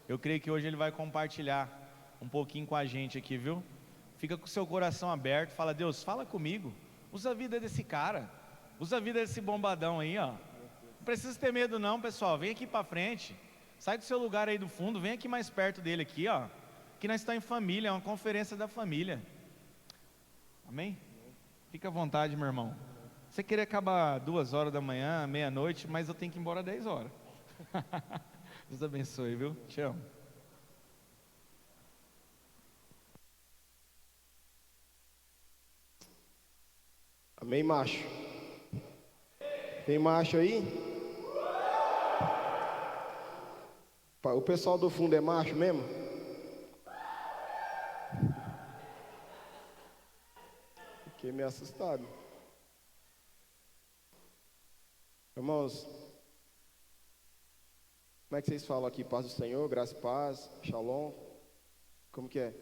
Eu creio que hoje ele vai compartilhar um pouquinho com a gente aqui, viu? Fica com o seu coração aberto, fala: Deus, fala comigo, usa a vida desse cara, usa a vida desse bombadão aí, ó. Não precisa ter medo não, pessoal, vem aqui pra frente, sai do seu lugar aí do fundo, vem aqui mais perto dele aqui, ó. Que nós estamos em família, é uma conferência da família. Amém? Fica à vontade, meu irmão. Você queria acabar 2 horas da manhã, meia-noite, mas eu tenho que ir embora 10 horas. Deus abençoe, viu? Te amo. Amém, macho? Tem macho aí? O pessoal do fundo é macho mesmo? Fiquei meio assustado. Irmãos, como é que vocês falam aqui? Paz do Senhor, graça e paz, shalom. Como que é?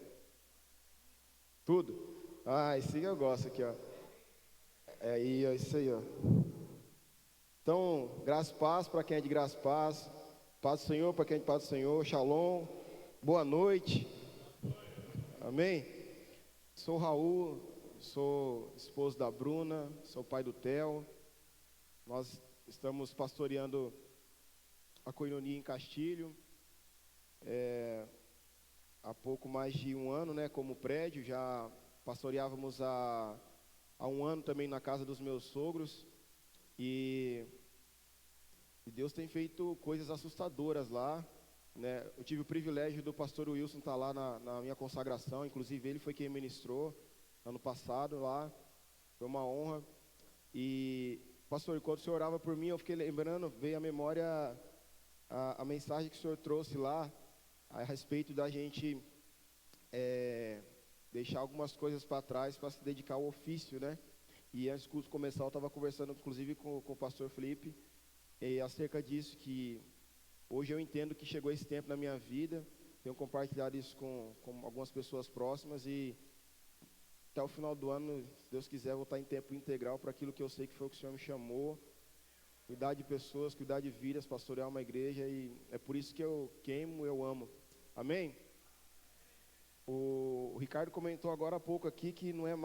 Tudo? Ah, esse eu gosto aqui, ó. É aí, ó, isso aí, ó. Então, graça e paz para quem é de graça e paz. Paz do Senhor para quem é de paz do Senhor. Shalom. Boa noite. Amém? Sou Raul, sou esposo da Bruna, sou pai do Theo. Nós estamos pastoreando a Koinonia em Castilho. Há pouco mais de um ano, né, como prédio. Já pastoreávamos há um ano também na casa dos meus sogros. E Deus tem feito coisas assustadoras lá, né? Eu tive o privilégio do pastor Wilson estar lá na minha consagração. Inclusive ele foi quem ministrou ano passado lá. Foi uma honra. E pastor, enquanto o senhor orava por mim, eu fiquei lembrando, veio à memória a mensagem que o senhor trouxe lá a respeito da gente deixar algumas coisas para trás para se dedicar ao ofício, né? E antes do culto começar, eu estava conversando inclusive com o pastor Felipe acerca disso, que hoje eu entendo que chegou esse tempo na minha vida. Tenho compartilhado isso com algumas pessoas próximas, e até o final do ano, se Deus quiser, eu vou estar em tempo integral para aquilo que eu sei que foi o que o Senhor me chamou: cuidar de pessoas, cuidar de vidas, pastorear uma igreja. E é por isso que eu queimo, eu amo. Amém? O Ricardo comentou agora há pouco aqui que não é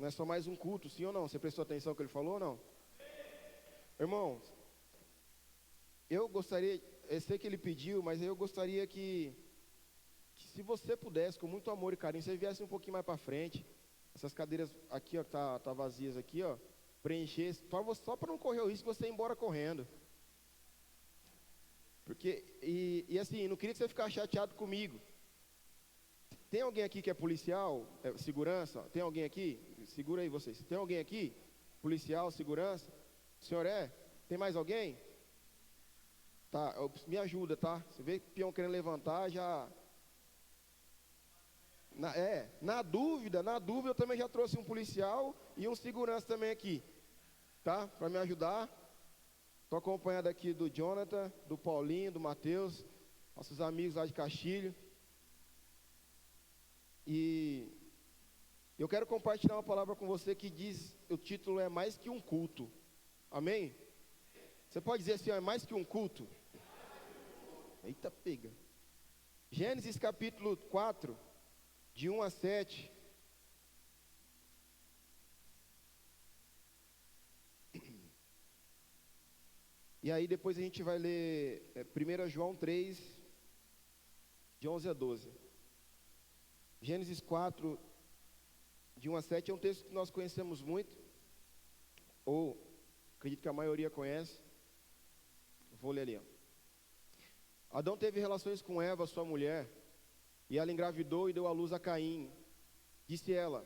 só mais um culto, sim ou não? Você prestou atenção no que ele falou ou não? Irmãos, eu sei que ele pediu, mas eu gostaria que se você pudesse, com muito amor e carinho, você viesse um pouquinho mais para frente. Essas cadeiras aqui, ó, que tá vazias aqui, ó, preencher, só para não correr o risco de você ir embora correndo. Porque, assim, não queria que você ficasse chateado comigo. Tem alguém aqui que é policial, segurança? Tem alguém aqui? Segura aí vocês. Tem alguém aqui? Policial, segurança? O senhor é? Tem mais alguém? Tá, me ajuda, tá? Você vê que peão querendo levantar, já... Na dúvida, eu também já trouxe um policial e um segurança também aqui, tá? Para me ajudar. Estou acompanhado aqui do Jonathan, do Paulinho, do Matheus, nossos amigos lá de Castilho. E eu quero compartilhar uma palavra com você que diz, o título é Mais que um culto. Amém? Você pode dizer assim, ó, é mais que um culto? Eita, pega. Gênesis capítulo 4, de 1 a 7. E aí depois a gente vai ler 1 João 3, de 11 a 12. Gênesis 4, de 1 a 7 é um texto que nós conhecemos muito, ou acredito que a maioria conhece. Vou ler ali, ó. Adão teve relações com Eva, sua mulher, e ela engravidou e deu à luz a Caim. Disse ela: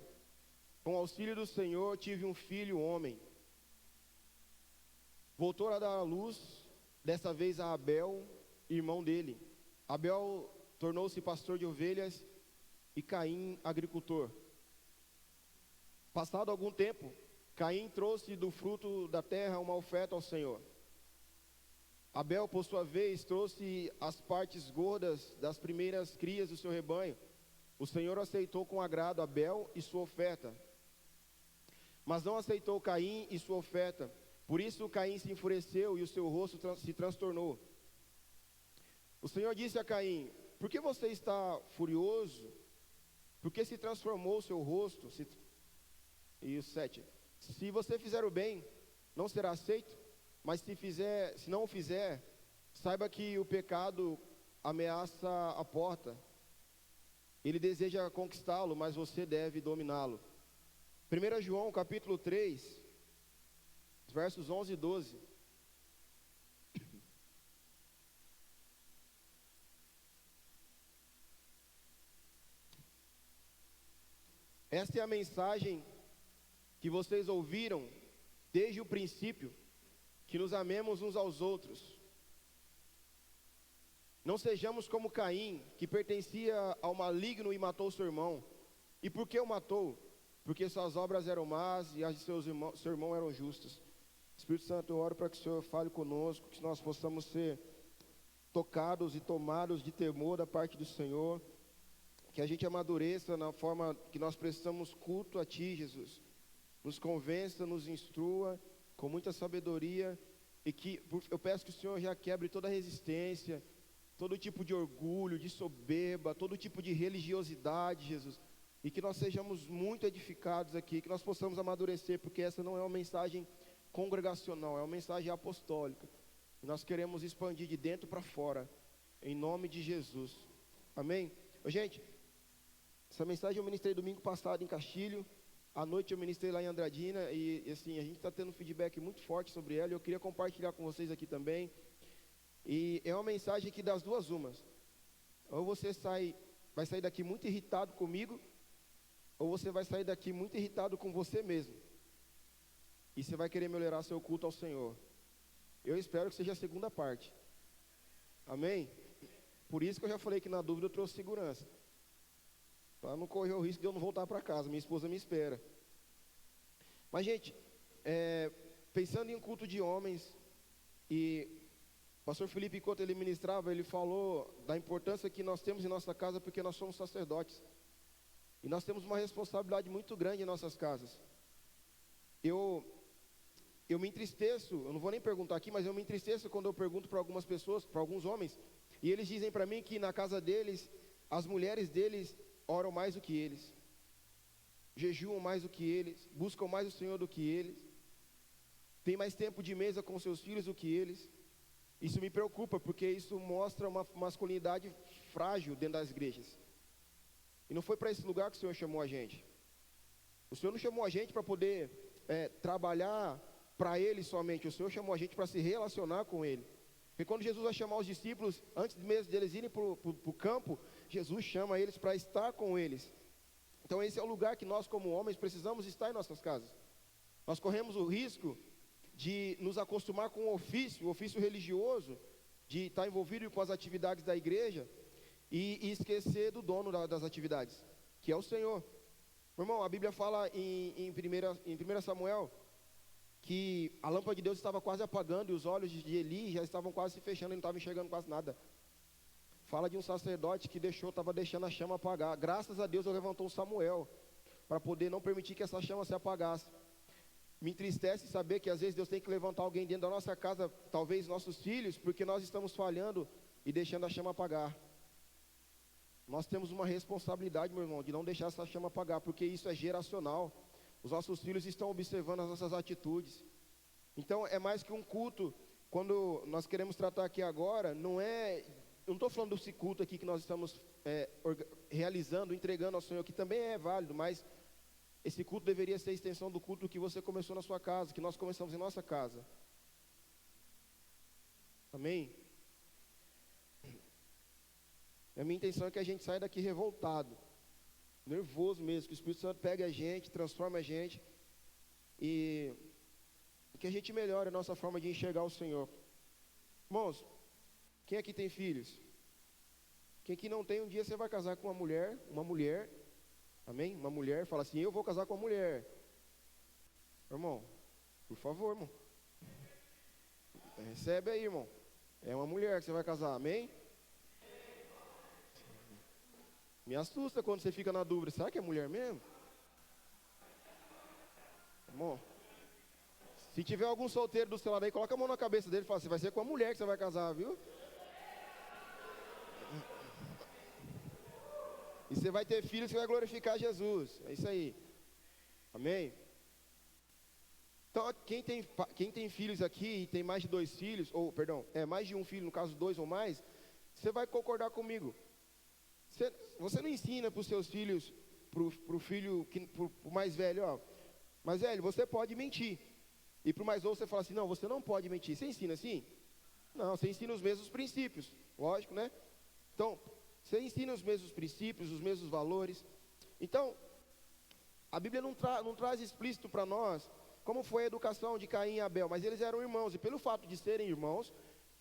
com o auxílio do Senhor tive um filho, homem. Voltou a dar à luz, dessa vez a Abel, irmão dele. Abel tornou-se pastor de ovelhas e Caim agricultor. Passado algum tempo, Caim trouxe do fruto da terra uma oferta ao Senhor. Abel, por sua vez, trouxe as partes gordas das primeiras crias do seu rebanho. O Senhor aceitou com agrado Abel e sua oferta, mas não aceitou Caim e sua oferta. Por isso Caim se enfureceu e o seu rosto se transtornou. O Senhor disse a Caim: por que você está furioso? Por que se transformou o seu rosto? E o 7: se você fizer o bem, não será aceito, mas se não o fizer, saiba que o pecado ameaça a porta. Ele deseja conquistá-lo, mas você deve dominá-lo. 1 João capítulo 3, versos 11 e 12. Esta é a mensagem que vocês ouviram desde o princípio, que nos amemos uns aos outros. Não sejamos como Caim, que pertencia ao maligno e matou seu irmão. E por que o matou? Porque suas obras eram más e as de seu irmão eram justas. Espírito Santo, eu oro para que o Senhor fale conosco, que nós possamos ser tocados e tomados de temor da parte do Senhor, que a gente amadureça na forma que nós prestamos culto a Ti, Jesus. Nos convença, nos instrua com muita sabedoria, e que eu peço que o Senhor já quebre toda resistência, todo tipo de orgulho, de soberba, todo tipo de religiosidade, Jesus, e que nós sejamos muito edificados aqui, que nós possamos amadurecer, porque essa não é uma mensagem congregacional, é uma mensagem apostólica, e nós queremos expandir de dentro para fora, em nome de Jesus, amém? Gente, essa mensagem eu ministrei domingo passado em Castilho, à noite eu ministrei lá em Andradina, e assim, a gente está tendo um feedback muito forte sobre ela, e eu queria compartilhar com vocês aqui também. E é uma mensagem que das duas umas: ou você vai sair daqui muito irritado comigo, ou você vai sair daqui muito irritado com você mesmo, e você vai querer melhorar seu culto ao Senhor. Eu espero que seja a segunda parte, amém? Por isso que eu já falei que na dúvida eu trouxe segurança, para não correr o risco de eu não voltar para casa, minha esposa me espera. Mas gente, pensando em um culto de homens, e o pastor Felipe, enquanto ele ministrava, ele falou da importância que nós temos em nossa casa, porque nós somos sacerdotes, e nós temos uma responsabilidade muito grande em nossas casas. Eu me entristeço, eu não vou nem perguntar aqui, mas eu me entristeço quando eu pergunto para algumas pessoas, para alguns homens, e eles dizem para mim que na casa deles, as mulheres deles oram mais do que eles, jejuam mais do que eles, buscam mais o Senhor do que eles, têm mais tempo de mesa com seus filhos do que eles. Isso me preocupa, porque isso mostra uma masculinidade frágil dentro das igrejas. E não foi para esse lugar que o Senhor chamou a gente. O Senhor não chamou a gente para poder trabalhar para Ele somente. O Senhor chamou a gente para se relacionar com Ele. Porque quando Jesus vai chamar os discípulos, antes mesmo deles irem para o campo, Jesus chama eles para estar com eles. Então esse é o lugar que nós como homens precisamos estar em nossas casas. Nós corremos o risco de nos acostumar com o ofício religioso, de estar envolvido com as atividades da igreja e esquecer do dono das atividades, que é o Senhor. Meu irmão, a Bíblia fala em 1 Samuel que a lâmpada de Deus estava quase apagando e os olhos de Eli já estavam quase se fechando, ele não estava enxergando quase nada. Fala de um sacerdote que estava deixando a chama apagar. Graças a Deus, Deus levantou Samuel para poder não permitir que essa chama se apagasse. Me entristece saber que às vezes Deus tem que levantar alguém dentro da nossa casa, talvez nossos filhos, porque nós estamos falhando e deixando a chama apagar. Nós temos uma responsabilidade, meu irmão, de não deixar essa chama apagar, porque isso é geracional. Os nossos filhos estão observando as nossas atitudes. Então é mais que um culto. Quando nós queremos tratar aqui agora, eu não estou falando desse culto aqui que nós estamos realizando, entregando ao Senhor, que também é válido, mas esse culto deveria ser a extensão do culto que você começou na sua casa, que nós começamos em nossa casa. Amém? A minha intenção é que a gente saia daqui revoltado, nervoso mesmo, que o Espírito Santo pegue a gente, transforme a gente, e que a gente melhore a nossa forma de enxergar o Senhor. Irmãos, quem aqui tem filhos? Quem aqui não tem, um dia você vai casar com uma mulher, amém? Uma mulher, fala assim, eu vou casar com uma mulher. Irmão, por favor, irmão. Recebe aí, irmão. É uma mulher que você vai casar, amém? Me assusta quando você fica na dúvida, será que é mulher mesmo? Irmão, se tiver algum solteiro do seu lado aí, coloca a mão na cabeça dele e fala, você vai ser com a mulher que você vai casar, viu? E você vai ter filhos que vai glorificar Jesus. É isso aí. Amém? Então, quem tem filhos aqui e tem mais de 2 filhos, ou, perdão, mais de um filho, no caso 2 ou mais, você vai concordar comigo. Você não ensina para os seus filhos, para o filho, para o mais velho, ó, mais velho, você pode mentir. E para o mais novo você fala assim, não, você não pode mentir. Você ensina assim? Não, você ensina os mesmos princípios, lógico, né? Então, você ensina os mesmos princípios, os mesmos valores. Então, a Bíblia não traz explícito para nós como foi a educação de Caim e Abel, mas eles eram irmãos, e pelo fato de serem irmãos,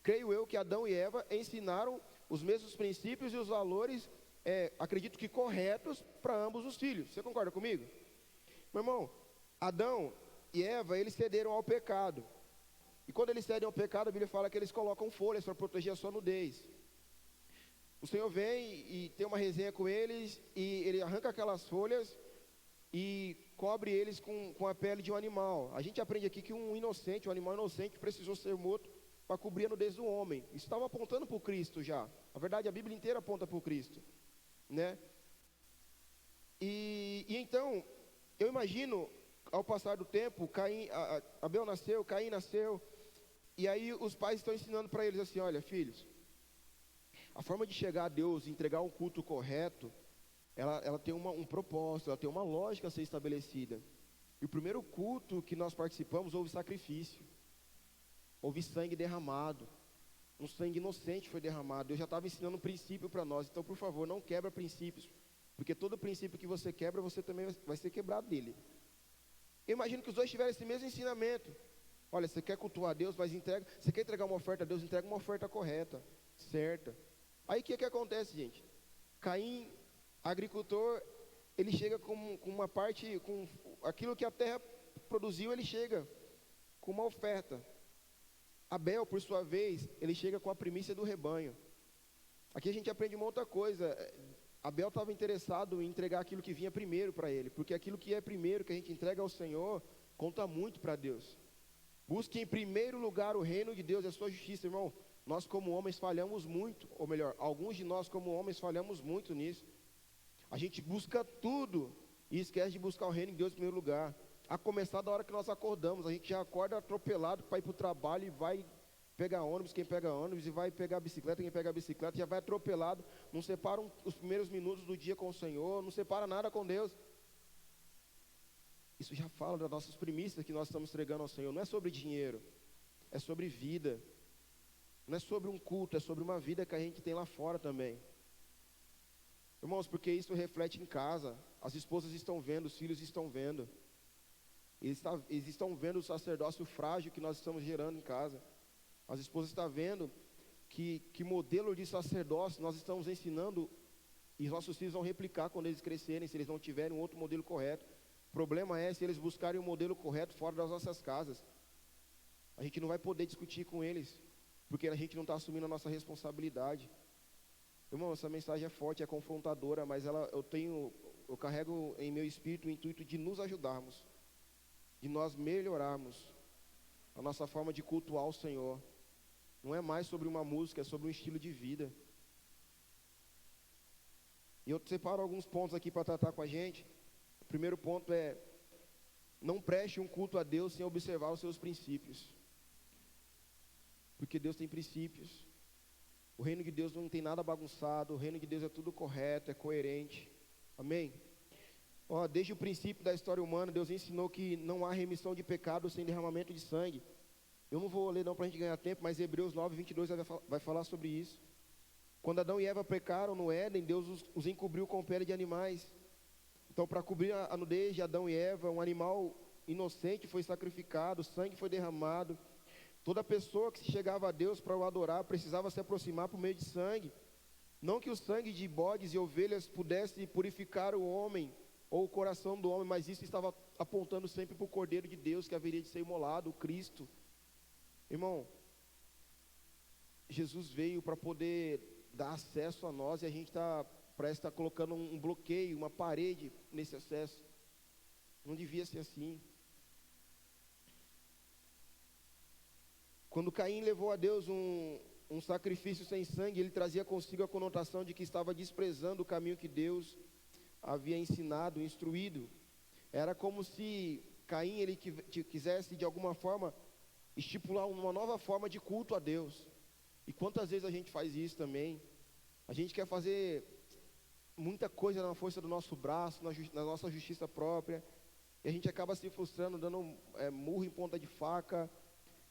creio eu que Adão e Eva ensinaram os mesmos princípios e os valores, acredito que corretos, para ambos os filhos. Você concorda comigo? Meu irmão, Adão e Eva, eles cederam ao pecado. E quando eles cedem ao pecado, a Bíblia fala que eles colocam folhas para proteger a sua nudez. O Senhor vem e tem uma resenha com eles, e ele arranca aquelas folhas e cobre eles com a pele de um animal. A gente aprende aqui que um animal inocente precisou ser morto para cobrir a nudez do homem. Isso estava apontando para o Cristo já. Na verdade, a Bíblia inteira aponta para o Cristo, né? E então, eu imagino, ao passar do tempo, Abel nasceu, Caim nasceu, e aí os pais estão ensinando para eles assim, olha, filhos, a forma de chegar a Deus, entregar um culto correto, ela tem um propósito, ela tem uma lógica a ser estabelecida. E o primeiro culto que nós participamos, houve sacrifício, houve sangue derramado, um sangue inocente foi derramado. Eu já estava ensinando um princípio para nós, então por favor, não quebra princípios, porque todo princípio que você quebra, você também vai ser quebrado dele. Eu imagino que os dois tiveram esse mesmo ensinamento. Olha, você quer cultuar a Deus, mas você quer entregar uma oferta a Deus, entrega uma oferta correta, certa. Aí o que acontece, gente? Caim, agricultor, ele chega com uma parte, com aquilo que a terra produziu, ele chega com uma oferta. Abel, por sua vez, ele chega com a primícia do rebanho. Aqui a gente aprende uma outra coisa. Abel estava interessado em entregar aquilo que vinha primeiro para ele, porque aquilo que é primeiro, que a gente entrega ao Senhor, conta muito para Deus. Busque em primeiro lugar o reino de Deus e a sua justiça, irmão. Nós como homens falhamos muito, ou melhor, alguns de nós como homens falhamos muito nisso. A gente busca tudo e esquece de buscar o reino de Deus em primeiro lugar. A começar da hora que nós acordamos, a gente já acorda atropelado para ir para o trabalho e vai pegar ônibus, quem pega ônibus, e vai pegar bicicleta, quem pega bicicleta, já vai atropelado, não separa os primeiros minutos do dia com o Senhor, não separa nada com Deus. Isso já fala das nossas primícias que nós estamos entregando ao Senhor. Não é sobre dinheiro, é sobre vida. Não é sobre um culto, é sobre uma vida que a gente tem lá fora também. Irmãos, porque isso reflete em casa. As esposas estão vendo, os filhos estão vendo. Eles estão vendo o sacerdócio frágil que nós estamos gerando em casa. As esposas estão vendo que modelo de sacerdócio nós estamos ensinando, e os nossos filhos vão replicar quando eles crescerem, se eles não tiverem um outro modelo correto. O problema é se eles buscarem um modelo correto fora das nossas casas. A gente não vai poder discutir com eles, porque a gente não está assumindo a nossa responsabilidade. Irmão, essa mensagem é forte, é confrontadora, mas eu carrego em meu espírito o intuito de nos ajudarmos, de nós melhorarmos a nossa forma de cultuar o Senhor. Não é mais sobre uma música, é sobre um estilo de vida. E eu separo alguns pontos aqui para tratar com a gente. O primeiro ponto é: não preste um culto a Deus sem observar os seus princípios. Porque Deus tem princípios. O reino de Deus não tem nada bagunçado. O reino de Deus é tudo correto, é coerente. Amém? Desde o princípio da história humana, Deus ensinou que não há remissão de pecados sem derramamento de sangue. Eu não vou ler não para a gente ganhar tempo, mas Hebreus 9, 22 vai falar sobre isso. Quando Adão e Eva pecaram no Éden, Deus os encobriu com pele de animais. Então, para cobrir a nudez de Adão e Eva, um animal inocente foi sacrificado, sangue foi derramado. Toda pessoa que chegava a Deus para o adorar precisava se aproximar por meio de sangue. Não que o sangue de bodes e ovelhas pudesse purificar o homem ou o coração do homem, mas isso estava apontando sempre para o Cordeiro de Deus que haveria de ser imolado, o Cristo. Irmão, Jesus veio para poder dar acesso a nós, e a gente parece estar colocando um bloqueio, uma parede nesse acesso. Não devia ser assim. Quando Caim levou a Deus um sacrifício sem sangue, ele trazia consigo a conotação de que estava desprezando o caminho que Deus havia ensinado, instruído. Era como se Caim ele quisesse de alguma forma estipular uma nova forma de culto a Deus. E quantas vezes a gente faz isso também? A gente quer fazer muita coisa na força do nosso braço, na nossa justiça própria, e a gente acaba se frustrando, dando murro em ponta de faca,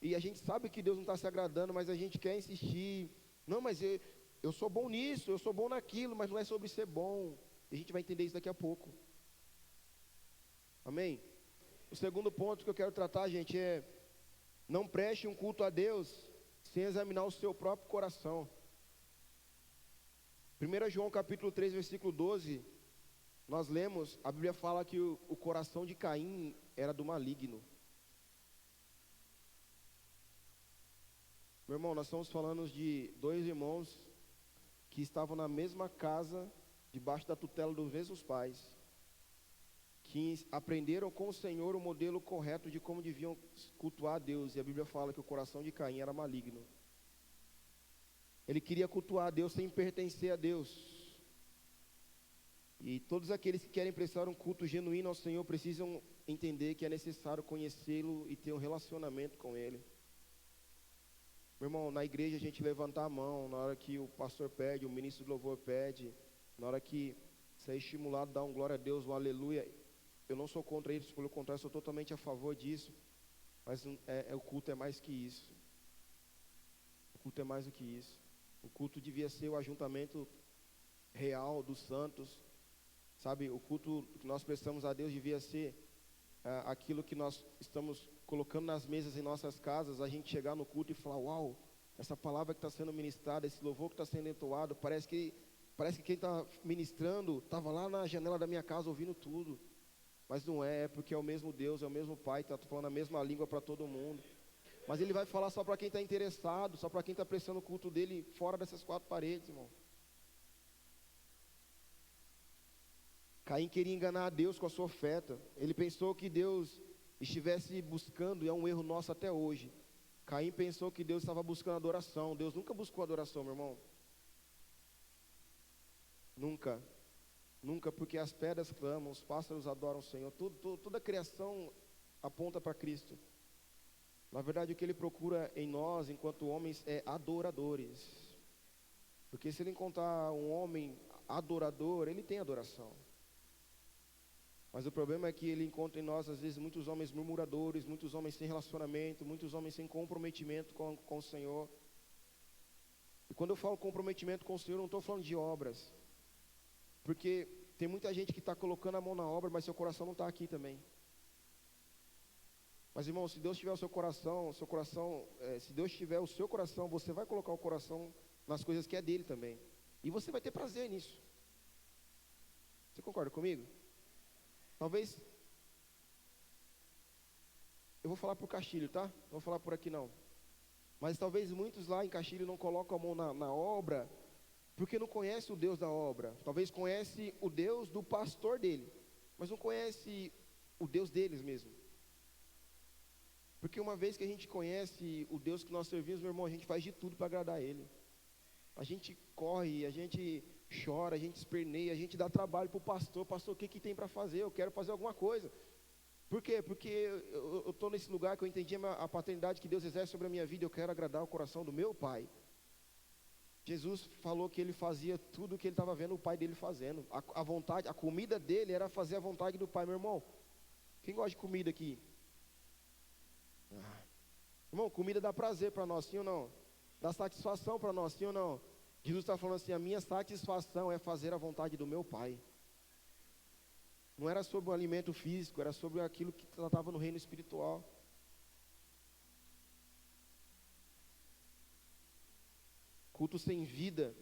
e a gente sabe que Deus não está se agradando, mas a gente quer insistir. Não, mas eu sou bom nisso, eu sou bom naquilo, mas não é sobre ser bom. E a gente vai entender isso daqui a pouco. Amém? O segundo ponto que eu quero tratar, gente, é: não preste um culto a Deus sem examinar o seu próprio coração. 1 João capítulo 3, versículo 12, nós lemos, a Bíblia fala que o coração de Caim era do maligno. Meu irmão, nós estamos falando de dois irmãos que estavam na mesma casa, debaixo da tutela dos mesmos pais, que aprenderam com o Senhor o modelo correto de como deviam cultuar a Deus. E a Bíblia fala que o coração de Caim era maligno. Ele queria cultuar a Deus sem pertencer a Deus. E todos aqueles que querem prestar um culto genuíno ao Senhor precisam entender que é necessário conhecê-lo e ter um relacionamento com Ele. Meu irmão, na igreja a gente levantar a mão na hora que o pastor pede, o ministro do louvor pede, na hora que você é estimulado a dar um glória a Deus, um aleluia. Eu não sou contra isso, pelo contrário, sou totalmente a favor disso. Mas o culto é mais que isso. O culto é mais do que isso. O culto devia ser o ajuntamento real dos santos. Sabe, o culto que nós prestamos a Deus devia ser aquilo que nós estamos colocando nas mesas em nossas casas. A gente chegar no culto e falar: uau, essa palavra que está sendo ministrada, esse louvor que está sendo entoado, parece que quem está ministrando estava lá na janela da minha casa ouvindo tudo. Mas não é porque é o mesmo Deus, é o mesmo Pai, está falando a mesma língua para todo mundo. Mas Ele vai falar só para quem está interessado, só para quem está prestando o culto dele fora dessas quatro paredes, irmão. Caim queria enganar a Deus com a sua oferta. Ele pensou que Deus estivesse buscando, e é um erro nosso até hoje. Caim pensou que Deus estava buscando adoração. Deus nunca buscou adoração, meu irmão. Nunca. Nunca, porque as pedras clamam, os pássaros adoram o Senhor. Toda a criação aponta para Cristo. Na verdade, o que Ele procura em nós, enquanto homens, é adoradores. Porque se Ele encontrar um homem adorador, ele tem adoração. Mas o problema é que Ele encontra em nós, às vezes, muitos homens murmuradores, muitos homens sem relacionamento, muitos homens sem comprometimento com o Senhor. E quando eu falo comprometimento com o Senhor, eu não estou falando de obras. Porque tem muita gente que está colocando a mão na obra, mas seu coração não está aqui também. Mas, irmão, se Deus tiver o seu coração, se Deus tiver o seu coração, você vai colocar o coração nas coisas que é dele também. E você vai ter prazer nisso. Você concorda comigo? Talvez, eu vou falar por Castilho, tá? Não vou falar por aqui não. Mas talvez muitos lá em Castilho não colocam a mão na obra, porque não conhece o Deus da obra. Talvez conhece o Deus do pastor dele, mas não conhece o Deus deles mesmo. Porque uma vez que a gente conhece o Deus que nós servimos, meu irmão, a gente faz de tudo para agradar Ele. A gente corre, a gente chora, a gente esperneia, a gente dá trabalho para o pastor. Pastor, o que tem para fazer? Eu quero fazer alguma coisa. Por quê? Porque eu estou nesse lugar que eu entendi a paternidade que Deus exerce sobre a minha vida. Eu quero agradar o coração do meu Pai. Jesus falou que Ele fazia tudo o que Ele estava vendo o Pai dele fazendo. A comida dele era fazer a vontade do Pai. Meu irmão, quem gosta de comida aqui? Irmão, comida dá prazer para nós, sim ou não? Dá satisfação para nós, sim ou não? Jesus está falando assim: a minha satisfação é fazer a vontade do meu Pai. Não era sobre o alimento físico, era sobre aquilo que tratava no reino espiritual. Culto sem vida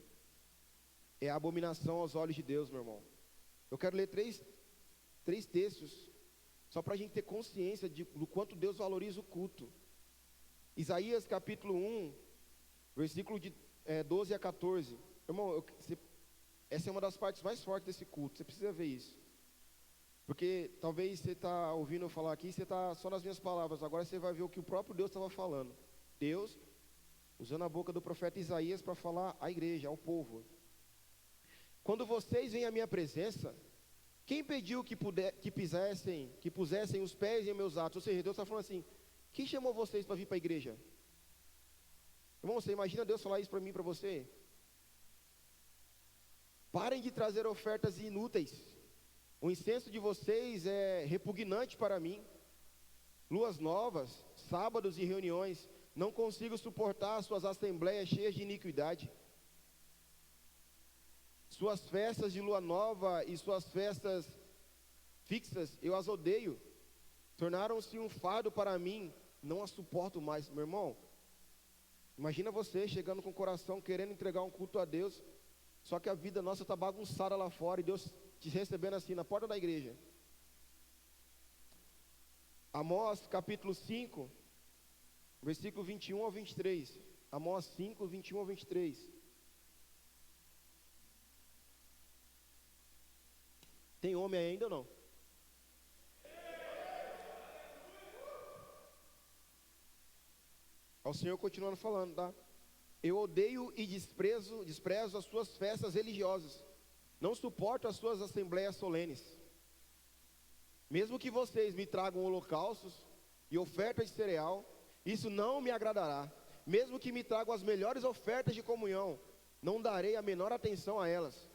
é abominação aos olhos de Deus, meu irmão. Eu quero ler três textos, só para a gente ter consciência do quanto Deus valoriza o culto. Isaías capítulo 1, versículo de 12 a 14. Irmão, essa é uma das partes mais fortes desse culto, você precisa ver isso. Porque talvez você está ouvindo eu falar aqui, você está só nas minhas palavras, agora você vai ver o que o próprio Deus estava falando. Deus, usando a boca do profeta Isaías para falar à igreja, ao povo. Quando vocês vêm à minha presença, quem pediu que pusessem os pés em meus atos? Ou seja, Deus está falando assim, quem chamou vocês para vir para a igreja? Irmão, você imagina Deus falar isso para mim e para você? Parem de trazer ofertas inúteis. O incenso de vocês é repugnante para mim. Luas novas, sábados e reuniões. Não consigo suportar suas assembleias cheias de iniquidade. Suas festas de lua nova e suas festas fixas, eu as odeio. Tornaram-se um fardo para mim, não as suporto mais. Meu irmão, imagina você chegando com o coração querendo entregar um culto a Deus, só que a vida nossa está bagunçada lá fora e Deus te recebendo assim na porta da igreja. Amós capítulo 5, versículo 21 ao 23. Amós 5, 21 ao 23. Tem homem aí ainda ou não? Ao Senhor continuando falando, tá? Eu odeio e desprezo as suas festas religiosas. Não suporto as suas assembleias solenes. Mesmo que vocês me tragam holocaustos e ofertas de cereal, isso não me agradará. Mesmo que me tragam as melhores ofertas de comunhão, não darei a menor atenção a elas.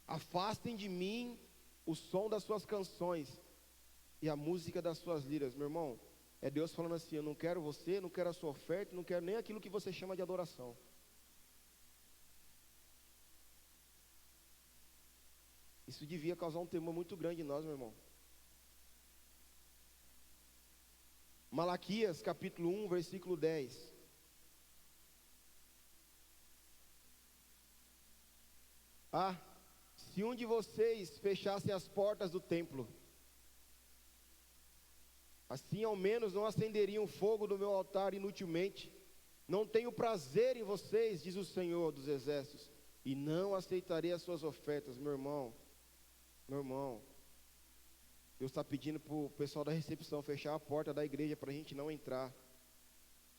Afastem de mim o som das suas canções e a música das suas liras. Meu irmão, é Deus falando assim, eu não quero você, não quero a sua oferta, não quero nem aquilo que você chama de adoração. Isso devia causar um temor muito grande em nós, meu irmão. Malaquias capítulo 1, versículo 10. Se um de vocês fechasse as portas do templo, assim ao menos não acenderiam o fogo do meu altar inutilmente. Não tenho prazer em vocês, diz o Senhor dos Exércitos, e não aceitarei as suas ofertas. Meu irmão, Deus está pedindo para o pessoal da recepção fechar a porta da igreja para a gente não entrar,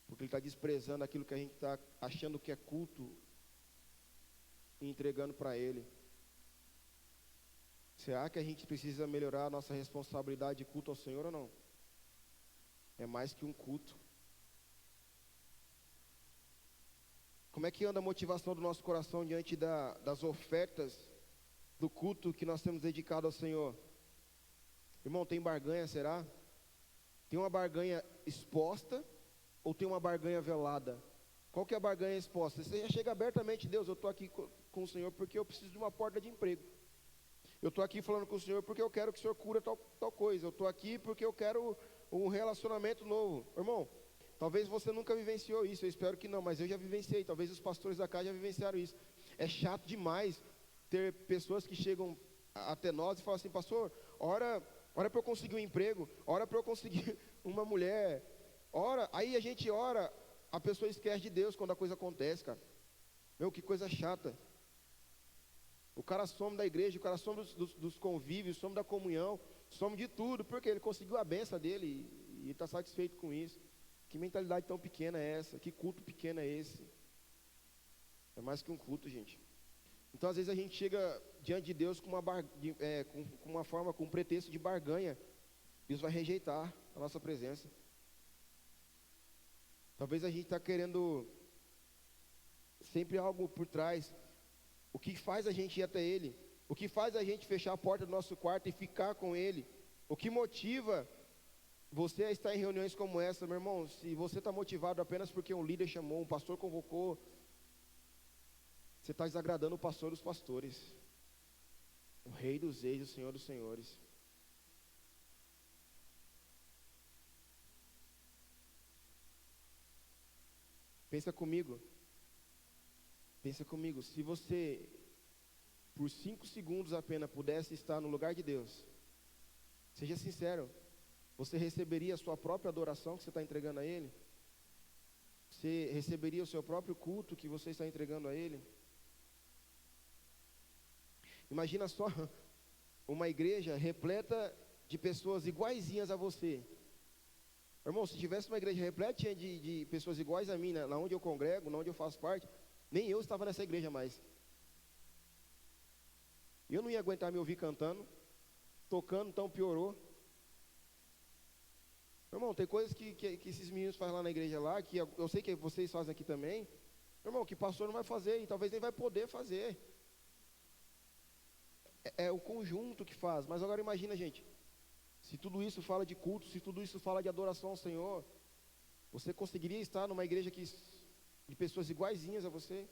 porque Ele está desprezando aquilo que a gente está achando que é culto e entregando para Ele. Será que a gente precisa melhorar a nossa responsabilidade de culto ao Senhor ou não? É mais que um culto. Como é que anda a motivação do nosso coração diante das ofertas do culto que nós temos dedicado ao Senhor? Irmão, tem barganha, será? Tem uma barganha exposta ou tem uma barganha velada? Qual que é a barganha exposta? Você já chega abertamente, Deus, eu estou aqui com o Senhor porque eu preciso de uma porta de emprego. Eu estou aqui falando com o Senhor porque eu quero que o Senhor cure tal coisa. Eu estou aqui porque eu quero um relacionamento novo. Irmão, talvez você nunca vivenciou isso, eu espero que não, mas eu já vivenciei. Talvez os pastores da casa já vivenciaram isso. É chato demais ter pessoas que chegam até nós e falam assim, pastor, ora para eu conseguir um emprego, ora para eu conseguir uma mulher, ora, aí a gente ora, a pessoa esquece de Deus quando a coisa acontece, cara. Meu, que coisa chata. O cara some da igreja, o cara some dos convívios, some da comunhão, some de tudo, porque ele conseguiu a benção dele e está satisfeito com isso. Que mentalidade tão pequena é essa? Que culto pequeno é esse? É mais que um culto, gente. Então, às vezes a gente chega diante de Deus com um pretexto de barganha. Deus vai rejeitar a nossa presença. Talvez a gente está querendo sempre algo por trás. O que faz a gente ir até Ele? O que faz a gente fechar a porta do nosso quarto e ficar com Ele? O que motiva você a estar em reuniões como essa, meu irmão? Se você está motivado apenas porque um líder chamou, um pastor convocou, você está desagradando o pastor dos pastores, o Rei dos Reis, o Senhor dos Senhores. Pensa comigo, se você, por 5 segundos apenas, pudesse estar no lugar de Deus, seja sincero, você receberia a sua própria adoração que você está entregando a Ele? Você receberia o seu próprio culto que você está entregando a Ele? Imagina só uma igreja repleta de pessoas iguaizinhas a você, Irmão, se tivesse uma igreja repleta de pessoas iguais a mim, né, na onde eu congrego, na onde eu faço parte, nem eu estava nessa igreja mais. Eu não ia aguentar me ouvir cantando, tocando, então piorou. Irmão, tem coisas que esses meninos fazem lá na igreja lá, que eu sei que vocês fazem aqui também. Irmão, que pastor não vai fazer e talvez nem vai poder fazer. É o conjunto que faz. Mas agora imagina, gente, se tudo isso fala de culto, se tudo isso fala de adoração ao Senhor, você conseguiria estar numa igreja de pessoas iguaizinhas a você?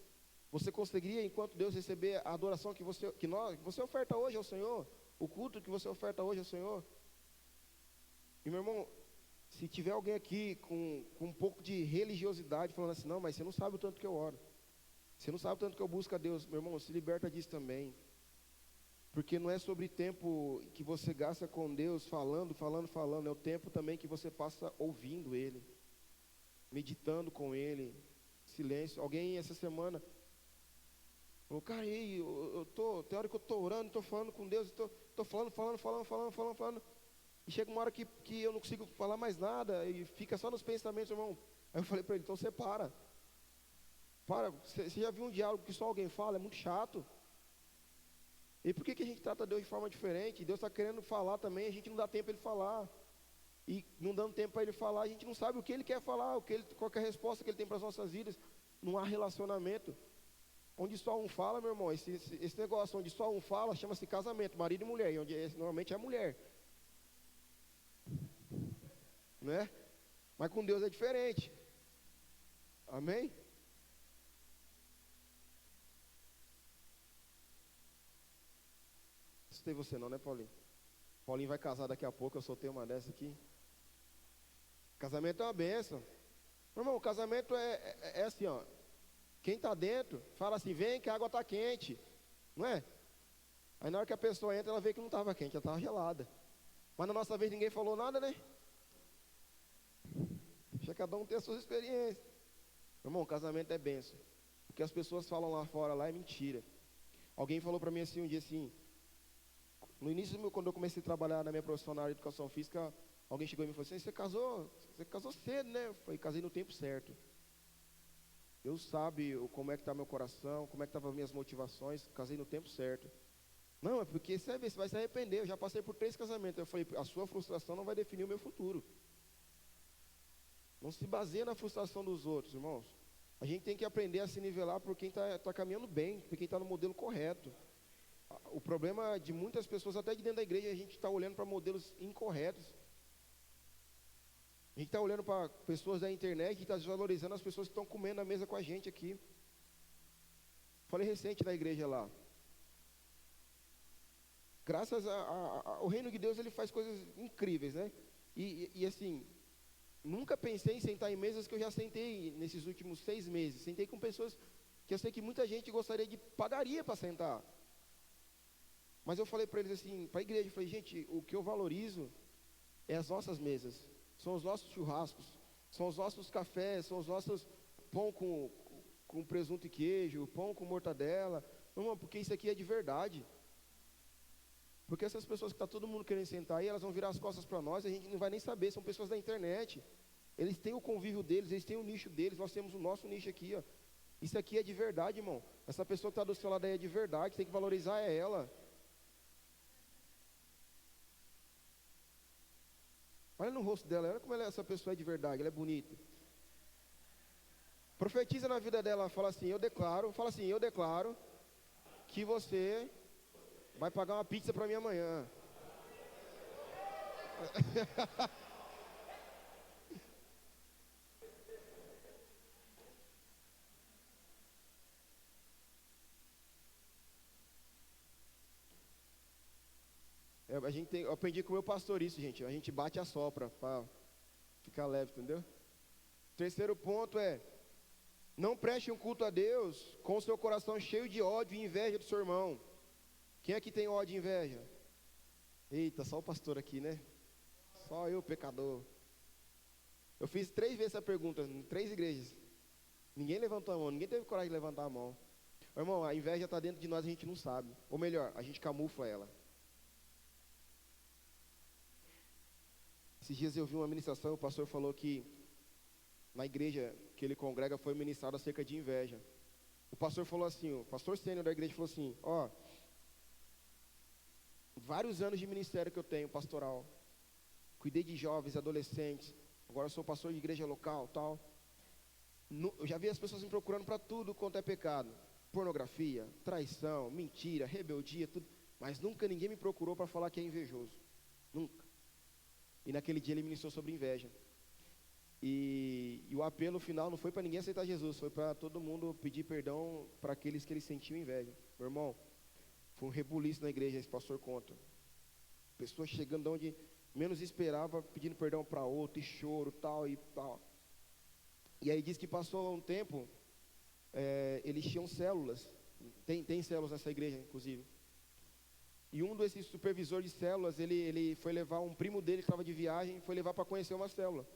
Você conseguiria, enquanto Deus, receber a adoração que você oferta hoje ao Senhor? O culto que você oferta hoje ao Senhor? E meu irmão, se tiver alguém aqui com um pouco de religiosidade, falando assim, não, mas você não sabe o tanto que eu oro, você não sabe o tanto que eu busco a Deus, meu irmão, se liberta disso também. Porque não é sobre tempo que você gasta com Deus, falando, é o tempo também que você passa ouvindo Ele, meditando com Ele, silêncio. Alguém essa semana falou, cara, e aí, tem hora que eu estou orando, estou falando com Deus, estou falando, e chega uma hora que eu não consigo falar mais nada, e fica só nos pensamentos, irmão. Aí eu falei para ele, então você para, você já viu um diálogo que só alguém fala, é muito chato. E por que a gente trata Deus de forma diferente? Deus está querendo falar também, a gente não dá tempo para Ele falar. E não dando tempo para Ele falar, a gente não sabe o que Ele quer falar, qual que é a resposta que Ele tem para as nossas vidas. Não há relacionamento. Onde só um fala, meu irmão, esse negócio onde só um fala, chama-se casamento, marido e mulher, e onde normalmente é a mulher. Né? Mas com Deus é diferente. Amém? Tem você não, né, Paulinho? Paulinho vai casar daqui a pouco, eu soltei uma dessa aqui. Casamento é uma bênção. Meu irmão, o casamento é assim, ó. Quem está dentro, fala assim, vem que a água está quente. Não é? Aí na hora que a pessoa entra, ela vê que não estava quente, ela estava gelada. Mas na nossa vez ninguém falou nada, né? Deixa cada um ter as suas experiências. Meu irmão, casamento é bênção. O que as pessoas falam lá fora, lá é mentira. Alguém falou para mim assim, um dia assim, no início, quando eu comecei a trabalhar na minha profissão na área de educação física, alguém chegou e me falou assim, você casou cedo, né? Eu falei, casei no tempo certo. Deus sabe como é que está meu coração, como é que estavam as minhas motivações, casei no tempo certo. Não, é porque você vai se arrepender, eu já passei por 3 casamentos. Eu falei, a sua frustração não vai definir o meu futuro. Não se baseia na frustração dos outros, irmãos. A gente tem que aprender a se nivelar por quem está caminhando bem, por quem está no modelo correto. O problema de muitas pessoas, até de dentro da igreja, a gente está olhando para modelos incorretos. A gente está olhando para pessoas da internet e está desvalorizando as pessoas que estão comendo na mesa com a gente aqui. Falei recente na igreja lá. Graças ao reino de Deus, ele faz coisas incríveis, né? E assim, nunca pensei em sentar em mesas que eu já sentei nesses últimos 6 meses. Sentei com pessoas que eu sei que muita gente gostaria de pagaria para sentar. Mas eu falei para eles assim, para a igreja, eu falei, gente, o que eu valorizo é as nossas mesas, são os nossos churrascos, são os nossos cafés, são os nossos pão com presunto e queijo, pão com mortadela, não, porque isso aqui é de verdade. Porque essas pessoas que está todo mundo querendo sentar aí, elas vão virar as costas para nós, a gente não vai nem saber, são pessoas da internet. Eles têm o convívio deles, eles têm o nicho deles, nós temos o nosso nicho aqui, ó. Isso aqui é de verdade, irmão. Essa pessoa que está do seu lado aí é de verdade, tem que valorizar ela. Olha no rosto dela, olha como essa pessoa é de verdade, ela é bonita. Profetiza na vida dela, fala assim, eu declaro que você vai pagar uma pizza para mim amanhã. Eu aprendi com o meu pastor isso, gente. A gente bate a sopra para ficar leve, entendeu? Terceiro ponto é: não preste um culto a Deus com o seu coração cheio de ódio e inveja do seu irmão. Quem aqui tem ódio e inveja? Eita, só o pastor aqui, né? Só eu, pecador. Eu fiz 3 vezes essa pergunta, em 3 igrejas. Ninguém levantou a mão, ninguém teve coragem de levantar a mão. Irmão, a inveja está dentro de nós, a gente não sabe. Ou melhor, a gente camufla ela. Esses dias eu vi uma ministração, o pastor falou que na igreja que ele congrega foi ministrado acerca de inveja. O pastor falou assim, o pastor sênior da igreja falou assim, ó, vários anos de ministério que eu tenho, pastoral, cuidei de jovens, adolescentes, agora eu sou pastor de igreja local, tal. Eu já vi as pessoas me procurando para tudo quanto é pecado, pornografia, traição, mentira, rebeldia, tudo, mas nunca ninguém me procurou para falar que é invejoso, nunca. E naquele dia ele ministrou sobre inveja. E o apelo final não foi para ninguém aceitar Jesus, foi para todo mundo pedir perdão para aqueles que eles sentiam inveja. Meu irmão, foi um rebuliço na igreja, esse pastor conta. Pessoas chegando de onde menos esperava, pedindo perdão para outro, e choro, tal e tal. E aí diz que passou um tempo, eles tinham células, tem células nessa igreja, inclusive. E um desses supervisores de células, ele foi levar um primo dele que estava de viagem, foi levar para conhecer uma célula.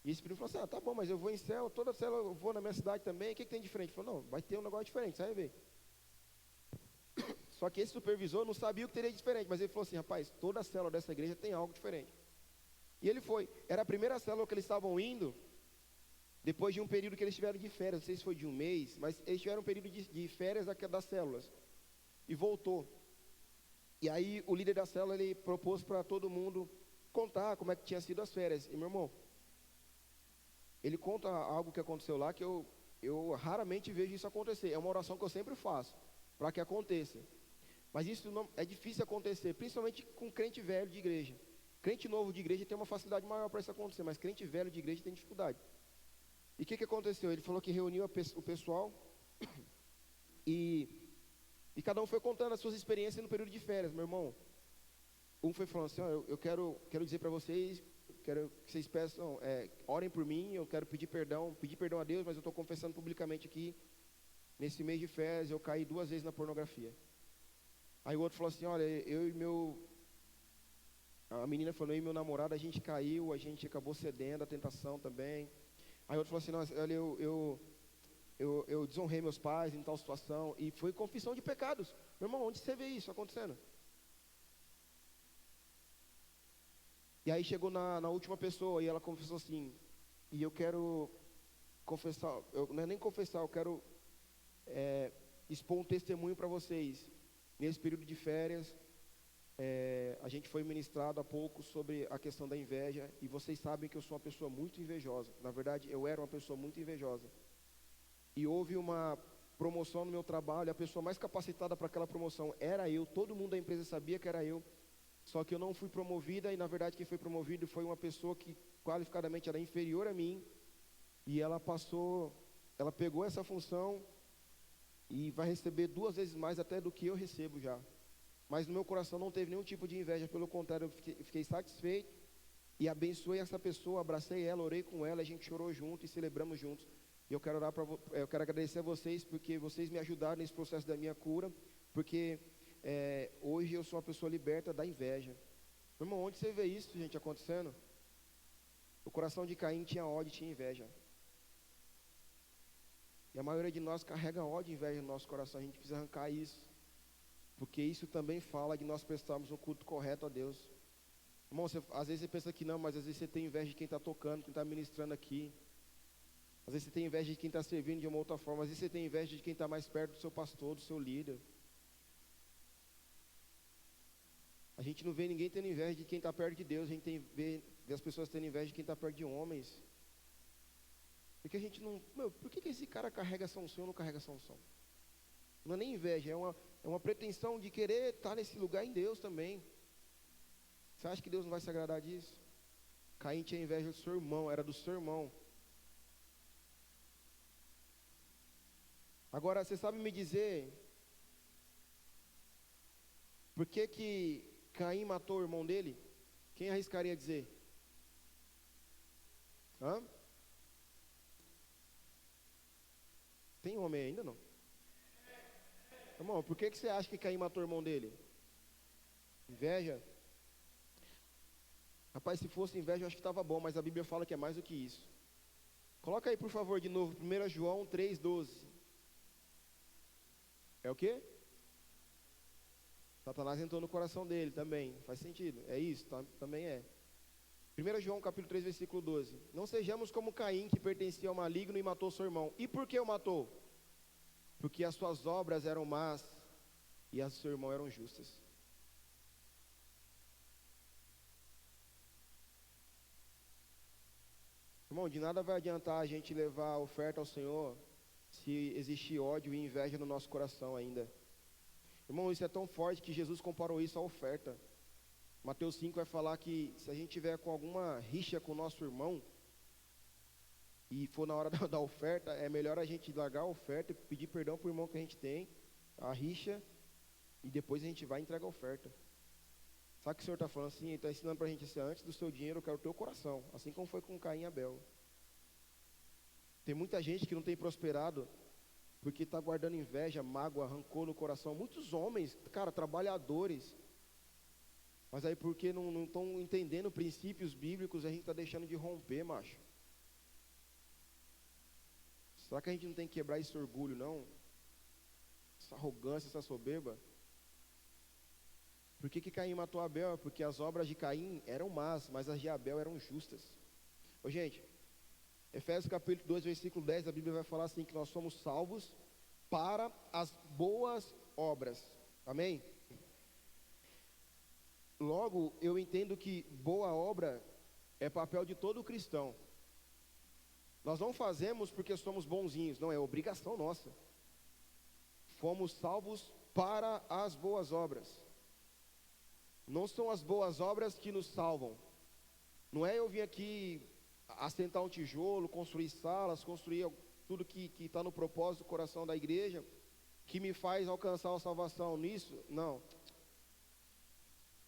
E esse primo falou assim, tá bom, mas eu vou em célula, toda célula eu vou na minha cidade também, o que tem de diferente? Ele falou, não, vai ter um negócio diferente, você vai ver. Só que esse supervisor não sabia o que teria de diferente, mas ele falou assim, rapaz, toda célula dessa igreja tem algo diferente. E ele foi, era a primeira célula que eles estavam indo, depois de um período que eles tiveram de férias, não sei se foi de um mês, mas eles tiveram um período de férias das células. E voltou. E aí o líder da célula, ele propôs para todo mundo contar como é que tinha sido as férias. E meu irmão, ele conta algo que aconteceu lá que eu raramente vejo isso acontecer. É uma oração que eu sempre faço, para que aconteça. Mas isso não, é difícil acontecer, principalmente com crente velho de igreja. Crente novo de igreja tem uma facilidade maior para isso acontecer, mas crente velho de igreja tem dificuldade. E o que aconteceu? Ele falou que reuniu o pessoal e cada um foi contando as suas experiências no período de férias, meu irmão. Um foi falando assim, eu quero dizer para vocês, quero que vocês peçam, orem por mim, eu quero pedir perdão a Deus, mas eu estou confessando publicamente aqui, nesse mês de férias eu caí 2 vezes na pornografia. Aí o outro falou assim, olha, a menina falou, eu e meu namorado, a gente caiu, a gente acabou cedendo à tentação também. Aí o outro falou assim, nossa, olha, eu desonrei meus pais em tal situação, e foi confissão de pecados. Meu irmão, onde você vê isso acontecendo? E aí chegou na última pessoa, e ela confessou assim, e eu quero confessar, não é nem confessar, eu quero expor um testemunho para vocês. Nesse período de férias, a gente foi ministrado há pouco sobre a questão da inveja, e vocês sabem que eu sou uma pessoa muito invejosa. Na verdade, eu era uma pessoa muito invejosa. E houve uma promoção no meu trabalho, a pessoa mais capacitada para aquela promoção era eu, todo mundo da empresa sabia que era eu, só que eu não fui promovida, e na verdade quem foi promovido foi uma pessoa que qualificadamente era inferior a mim, e ela pegou essa função e vai receber 2 vezes mais até do que eu recebo já. Mas no meu coração não teve nenhum tipo de inveja, pelo contrário, eu fiquei satisfeito e abençoei essa pessoa, abracei ela, orei com ela, a gente chorou junto e celebramos juntos. E eu quero agradecer a vocês, porque vocês me ajudaram nesse processo da minha cura, porque hoje eu sou uma pessoa liberta da inveja. Meu irmão, onde você vê isso, gente, acontecendo? O coração de Caim tinha ódio, tinha inveja. E a maioria de nós carrega ódio e inveja no nosso coração, a gente precisa arrancar isso. Porque isso também fala de nós prestarmos um culto correto a Deus. Irmão, às vezes você pensa que não, mas às vezes você tem inveja de quem está tocando, quem está ministrando aqui. Às vezes você tem inveja de quem está servindo de uma outra forma. Às vezes você tem inveja de quem está mais perto do seu pastor, do seu líder. A gente não vê ninguém tendo inveja de quem está perto de Deus. A gente vê as pessoas tendo inveja de quem está perto de homens. Porque a gente não... por que esse cara carrega essa unção ou não carrega essa unção? Não é nem inveja, é uma pretensão de querer estar nesse lugar em Deus também. Você acha que Deus não vai se agradar disso? Caim tinha inveja do seu irmão, era do seu irmão. Agora, você sabe me dizer por que Caim matou o irmão dele? Quem arriscaria dizer? Hã? Tem homem ainda não? Irmão, por que você acha que Caim matou o irmão dele? Inveja? Rapaz, se fosse inveja eu acho que estava bom, mas a Bíblia fala que é mais do que isso. Coloca aí por favor de novo, 1 João 3,12. É o quê? Satanás entrou no coração dele também, faz sentido, é isso, também é. 1 João capítulo 3, versículo 12. Não sejamos como Caim, que pertencia ao maligno e matou seu irmão. E por que o matou? Porque as suas obras eram más e as do seu irmão eram justas. Irmão, de nada vai adiantar a gente levar a oferta ao Senhor se existir ódio e inveja no nosso coração ainda. Irmão, isso é tão forte que Jesus comparou isso à oferta. Mateus 5 vai falar que se a gente tiver com alguma rixa com o nosso irmão e for na hora da oferta, é melhor a gente largar a oferta e pedir perdão para o irmão que a gente tem, a rixa, e depois a gente vai e entrega a oferta. Sabe o que o Senhor está falando assim? Ele está ensinando para a gente assim: antes do seu dinheiro eu quero o teu coração, assim como foi com Caim e Abel. Tem muita gente que não tem prosperado porque está guardando inveja, mágoa, rancor no coração. Muitos homens, cara, trabalhadores, mas aí porque não estão entendendo princípios bíblicos, a gente está deixando de romper, macho. Será que a gente não tem que quebrar esse orgulho, não? Essa arrogância, essa soberba? Por que Caim matou Abel? Porque as obras de Caim eram más, mas as de Abel eram justas. Ô gente, Efésios capítulo 2, versículo 10, a Bíblia vai falar assim, que nós somos salvos para as boas obras. Amém? Logo, eu entendo que boa obra é papel de todo cristão. Nós não fazemos porque somos bonzinhos, não, é obrigação nossa. Fomos salvos para as boas obras. Não são as boas obras que nos salvam. Não é eu vir aqui assentar um tijolo, construir salas, construir tudo que está no propósito do coração da igreja, que me faz alcançar a salvação nisso. Não.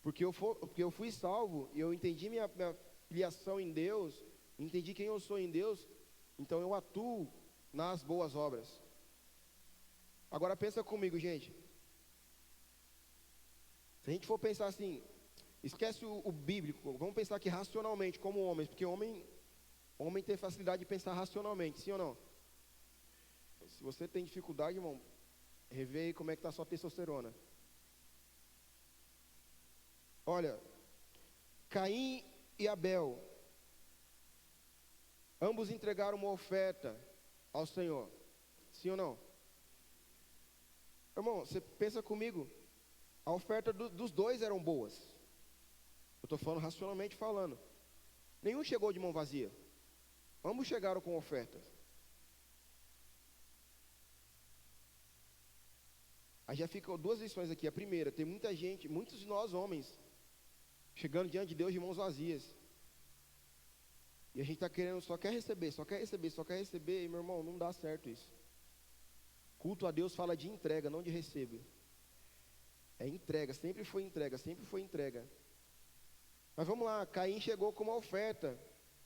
Porque eu fui salvo, e eu entendi minha filiação em Deus, entendi quem eu sou em Deus, então eu atuo nas boas obras. Agora pensa comigo, gente. Se a gente for pensar assim, esquece o bíblico, vamos pensar aqui racionalmente como homens, porque homem tem facilidade de pensar racionalmente, sim ou não? Se você tem dificuldade, irmão, revê aí como é que está a sua testosterona. Olha, Caim e Abel, ambos entregaram uma oferta ao Senhor, sim ou não? Irmão, você pensa comigo, a oferta dos dois eram boas. Eu estou falando racionalmente falando. Nenhum chegou de mão vazia. Ambos chegaram com ofertas. Aí já ficam duas lições aqui. A primeira, tem muita gente, muitos de nós homens, chegando diante de Deus de mãos vazias. E a gente está querendo, só quer receber, e meu irmão, não dá certo isso. Culto a Deus fala de entrega, não de receber. É entrega, sempre foi entrega. Mas vamos lá, Caim chegou com uma oferta.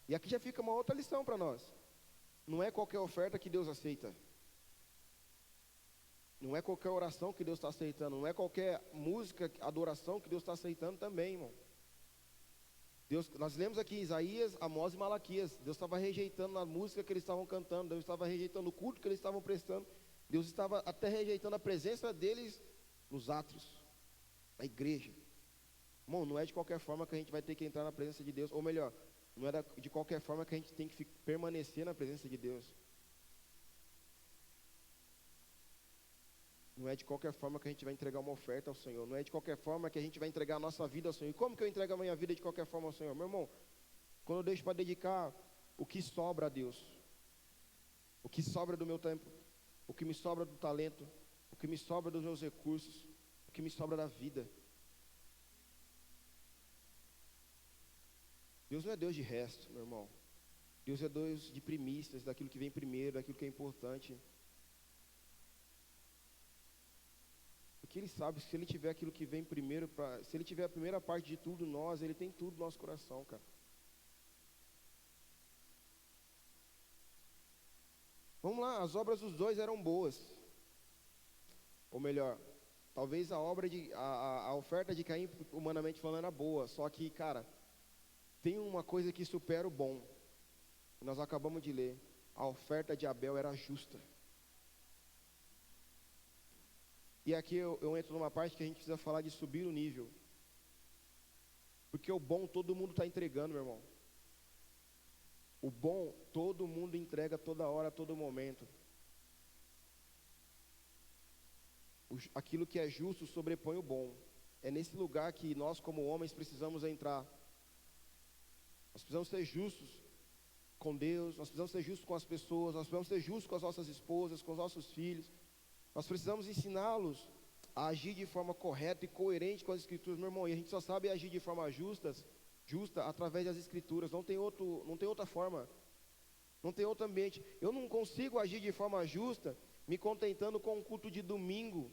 E aqui já fica uma outra lição para nós. Não é qualquer oferta que Deus aceita. Não é qualquer oração que Deus está aceitando. Não é qualquer música, adoração que Deus está aceitando também, irmão. Nós lemos aqui Isaías, Amós e Malaquias. Deus estava rejeitando a música que eles estavam cantando. Deus estava rejeitando o culto que eles estavam prestando. Deus estava até rejeitando a presença deles nos átrios, na igreja. Irmão, não é de qualquer forma que a gente vai ter que entrar na presença de Deus. Ou melhor, não é de qualquer forma que a gente tem que permanecer na presença de Deus. Não é de qualquer forma que a gente vai entregar uma oferta ao Senhor. Não é de qualquer forma que a gente vai entregar a nossa vida ao Senhor. E como que eu entrego a minha vida de qualquer forma ao Senhor? Meu irmão, quando eu deixo para dedicar o que sobra a Deus, o que sobra do meu tempo, o que me sobra do talento, o que me sobra dos meus recursos, o que me sobra da vida. Deus não é Deus de resto, meu irmão. Deus é Deus de primícias, daquilo que vem primeiro, daquilo que é importante. Porque Ele sabe, se Ele tiver aquilo que vem primeiro, se Ele tiver a primeira parte de tudo nós, Ele tem tudo no nosso coração, cara. Vamos lá, as obras dos dois eram boas. Ou melhor, talvez a oferta de Caim, humanamente falando, era boa. Só que, cara, tem uma coisa que supera o bom. Nós acabamos de ler. A oferta de Abel era justa. E aqui eu entro numa parte que a gente precisa falar de subir o nível. Porque o bom todo mundo está entregando, meu irmão. O bom todo mundo entrega toda hora, a todo momento. Aquilo que é justo sobrepõe o bom. É nesse lugar que nós, como homens, precisamos entrar. Nós precisamos ser justos com Deus, nós precisamos ser justos com as pessoas, nós precisamos ser justos com as nossas esposas, com os nossos filhos. Nós precisamos ensiná-los a agir de forma correta e coerente com as Escrituras, meu irmão. E a gente só sabe agir de forma justa através das Escrituras. Não tem outra forma, não tem outro ambiente. Eu não consigo agir de forma justa me contentando com um culto de domingo.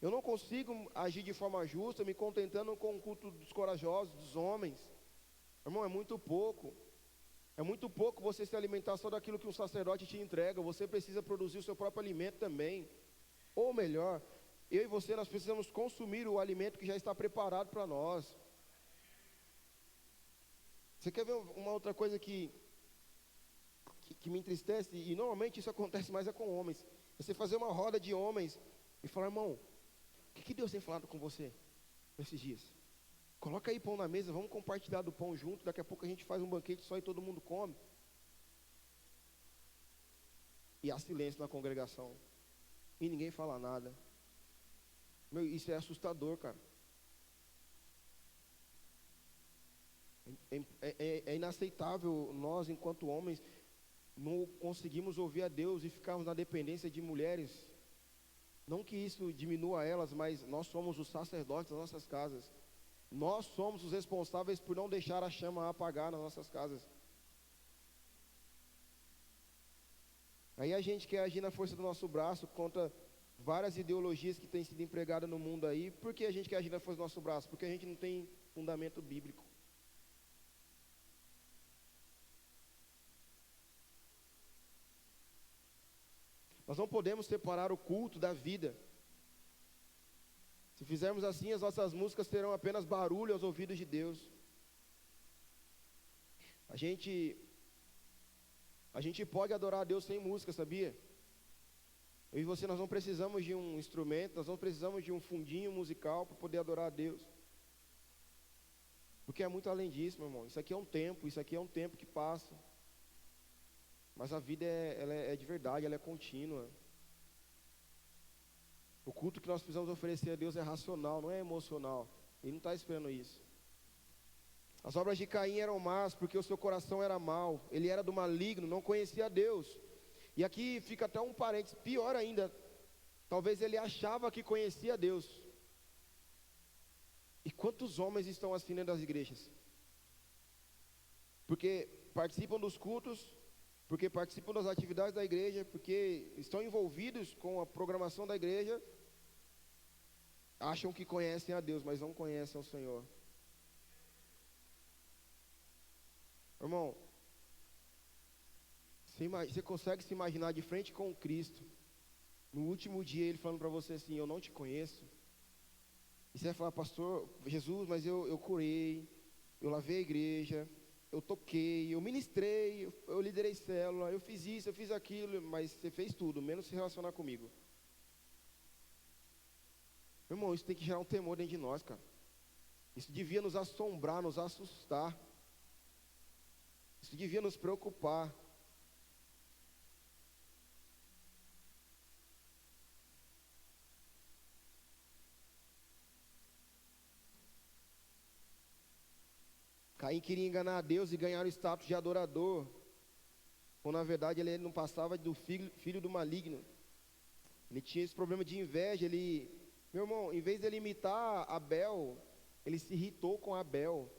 Eu não consigo agir de forma justa me contentando com o culto dos corajosos, dos homens. Irmão, é muito pouco. É muito pouco você se alimentar só daquilo que um sacerdote te entrega. Você precisa produzir o seu próprio alimento também. Ou melhor, eu e você, nós precisamos consumir o alimento que já está preparado para nós. Você quer ver uma outra coisa que me entristece? E normalmente isso acontece mais com homens. Você fazer uma roda de homens e falar, irmão, o que Deus tem falado com você nesses dias? Coloca aí pão na mesa, vamos compartilhar do pão junto. Daqui a pouco a gente faz um banquete só e todo mundo come. E há silêncio na congregação. E ninguém fala nada. Meu, isso é assustador, cara. É inaceitável nós, enquanto homens, não conseguimos ouvir a Deus e ficarmos na dependência de mulheres. Não que isso diminua elas, mas nós somos os sacerdotes das nossas casas. Nós somos os responsáveis por não deixar a chama apagar nas nossas casas. Aí a gente quer agir na força do nosso braço contra várias ideologias que têm sido empregadas no mundo aí. Por que a gente quer agir na força do nosso braço? Porque a gente não tem fundamento bíblico. Nós não podemos separar o culto da vida. Se fizermos assim, as nossas músicas terão apenas barulho aos ouvidos de Deus. A gente pode adorar a Deus sem música, sabia? Eu e você, nós não precisamos de um instrumento, nós não precisamos de um fundinho musical para poder adorar a Deus. Porque é muito além disso, meu irmão. Isso aqui é um tempo que passa. Mas a vida ela é de verdade, ela é contínua. O culto que nós precisamos oferecer a Deus é racional, não é emocional. Ele não está esperando isso. As obras de Caim eram más, porque o seu coração era mau. Ele era do maligno, não conhecia a Deus. E aqui fica até um parênteses, pior ainda. Talvez ele achava que conhecia a Deus. E quantos homens estão assim dentro das igrejas? Porque participam dos cultos, porque participam das atividades da igreja, porque estão envolvidos com a programação da igreja, acham que conhecem a Deus, mas não conhecem o Senhor. Irmão, você consegue se imaginar de frente com Cristo, no último dia Ele falando para você assim, eu não te conheço? E você vai falar, pastor, Jesus, mas eu curei, eu lavei a igreja, eu toquei, eu ministrei, eu liderei célula, eu fiz isso, eu fiz aquilo, mas você fez tudo, menos se relacionar comigo. Meu irmão, isso tem que gerar um temor dentro de nós, cara. Isso devia nos assombrar, nos assustar. Isso devia nos preocupar. Caim queria enganar a Deus e ganhar o status de adorador, quando na verdade ele não passava do filho do maligno. Ele tinha esse problema de inveja. Meu irmão, em vez de ele imitar Abel, ele se irritou com Abel.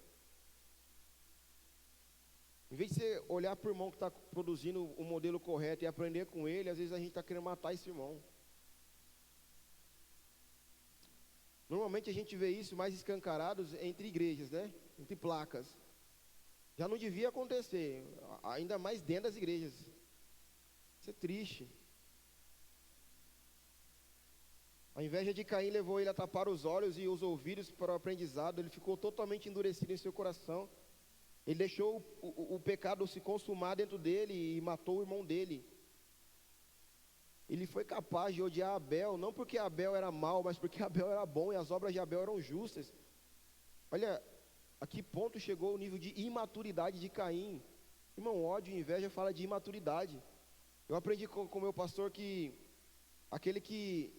Em vez de você olhar para o irmão que está produzindo o modelo correto e aprender com ele, às vezes a gente está querendo matar esse irmão. Normalmente a gente vê isso mais escancarados entre igrejas, né? Entre placas. Já não devia acontecer, ainda mais dentro das igrejas. Isso é triste. A inveja de Caim levou ele a tapar os olhos e os ouvidos para o aprendizado. Ele ficou totalmente endurecido em seu coração. Ele deixou o pecado se consumar dentro dele e matou o irmão dele. Ele foi capaz de odiar Abel, não porque Abel era mau, mas porque Abel era bom e as obras de Abel eram justas. Olha, a que ponto chegou o nível de imaturidade de Caim. Irmão, ódio e inveja fala de imaturidade. Eu aprendi com o meu pastor que aquele que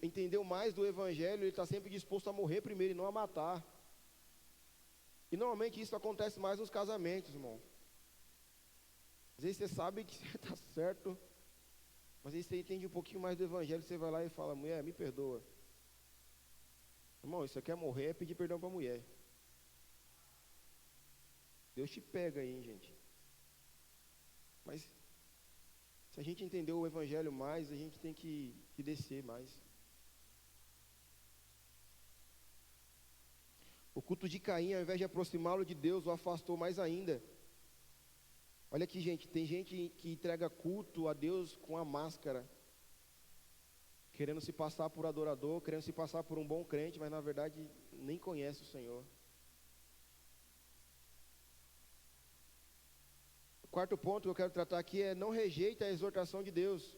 entendeu mais do evangelho, ele está sempre disposto a morrer primeiro e não a matar. E normalmente isso acontece mais nos casamentos, irmão. Às vezes você sabe que você está certo, mas aí você entende um pouquinho mais do evangelho, você vai lá e fala, mulher, me perdoa. Irmão, isso aqui é morrer, é pedir perdão para a mulher. Deus te pega aí, gente. Mas se a gente entender o evangelho mais, a gente tem que descer mais. O culto de Caim, ao invés de aproximá-lo de Deus, o afastou mais ainda. Olha aqui, gente, tem gente que entrega culto a Deus com a máscara, querendo se passar por adorador, querendo se passar por um bom crente, mas na verdade nem conhece o Senhor. O quarto ponto que eu quero tratar aqui é: não rejeite a exortação de Deus.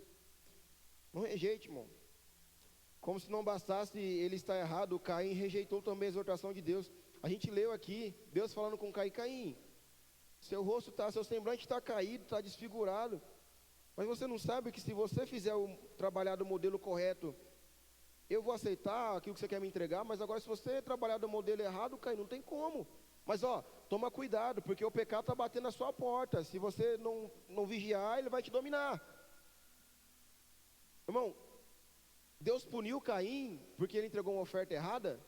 Não rejeite, irmão. Como se não bastasse ele estar errado, Caim rejeitou também a exortação de Deus. A gente leu aqui, Deus falando com Caim: Caim, seu rosto está, seu semblante está caído, está desfigurado. Mas você não sabe que se você fizer trabalhar do modelo correto, eu vou aceitar aquilo que você quer me entregar, mas agora se você trabalhar do modelo errado, Caim, não tem como. Mas toma cuidado, porque o pecado está batendo na sua porta. Se você não vigiar, ele vai te dominar. Irmão, Deus puniu Caim porque ele entregou uma oferta errada?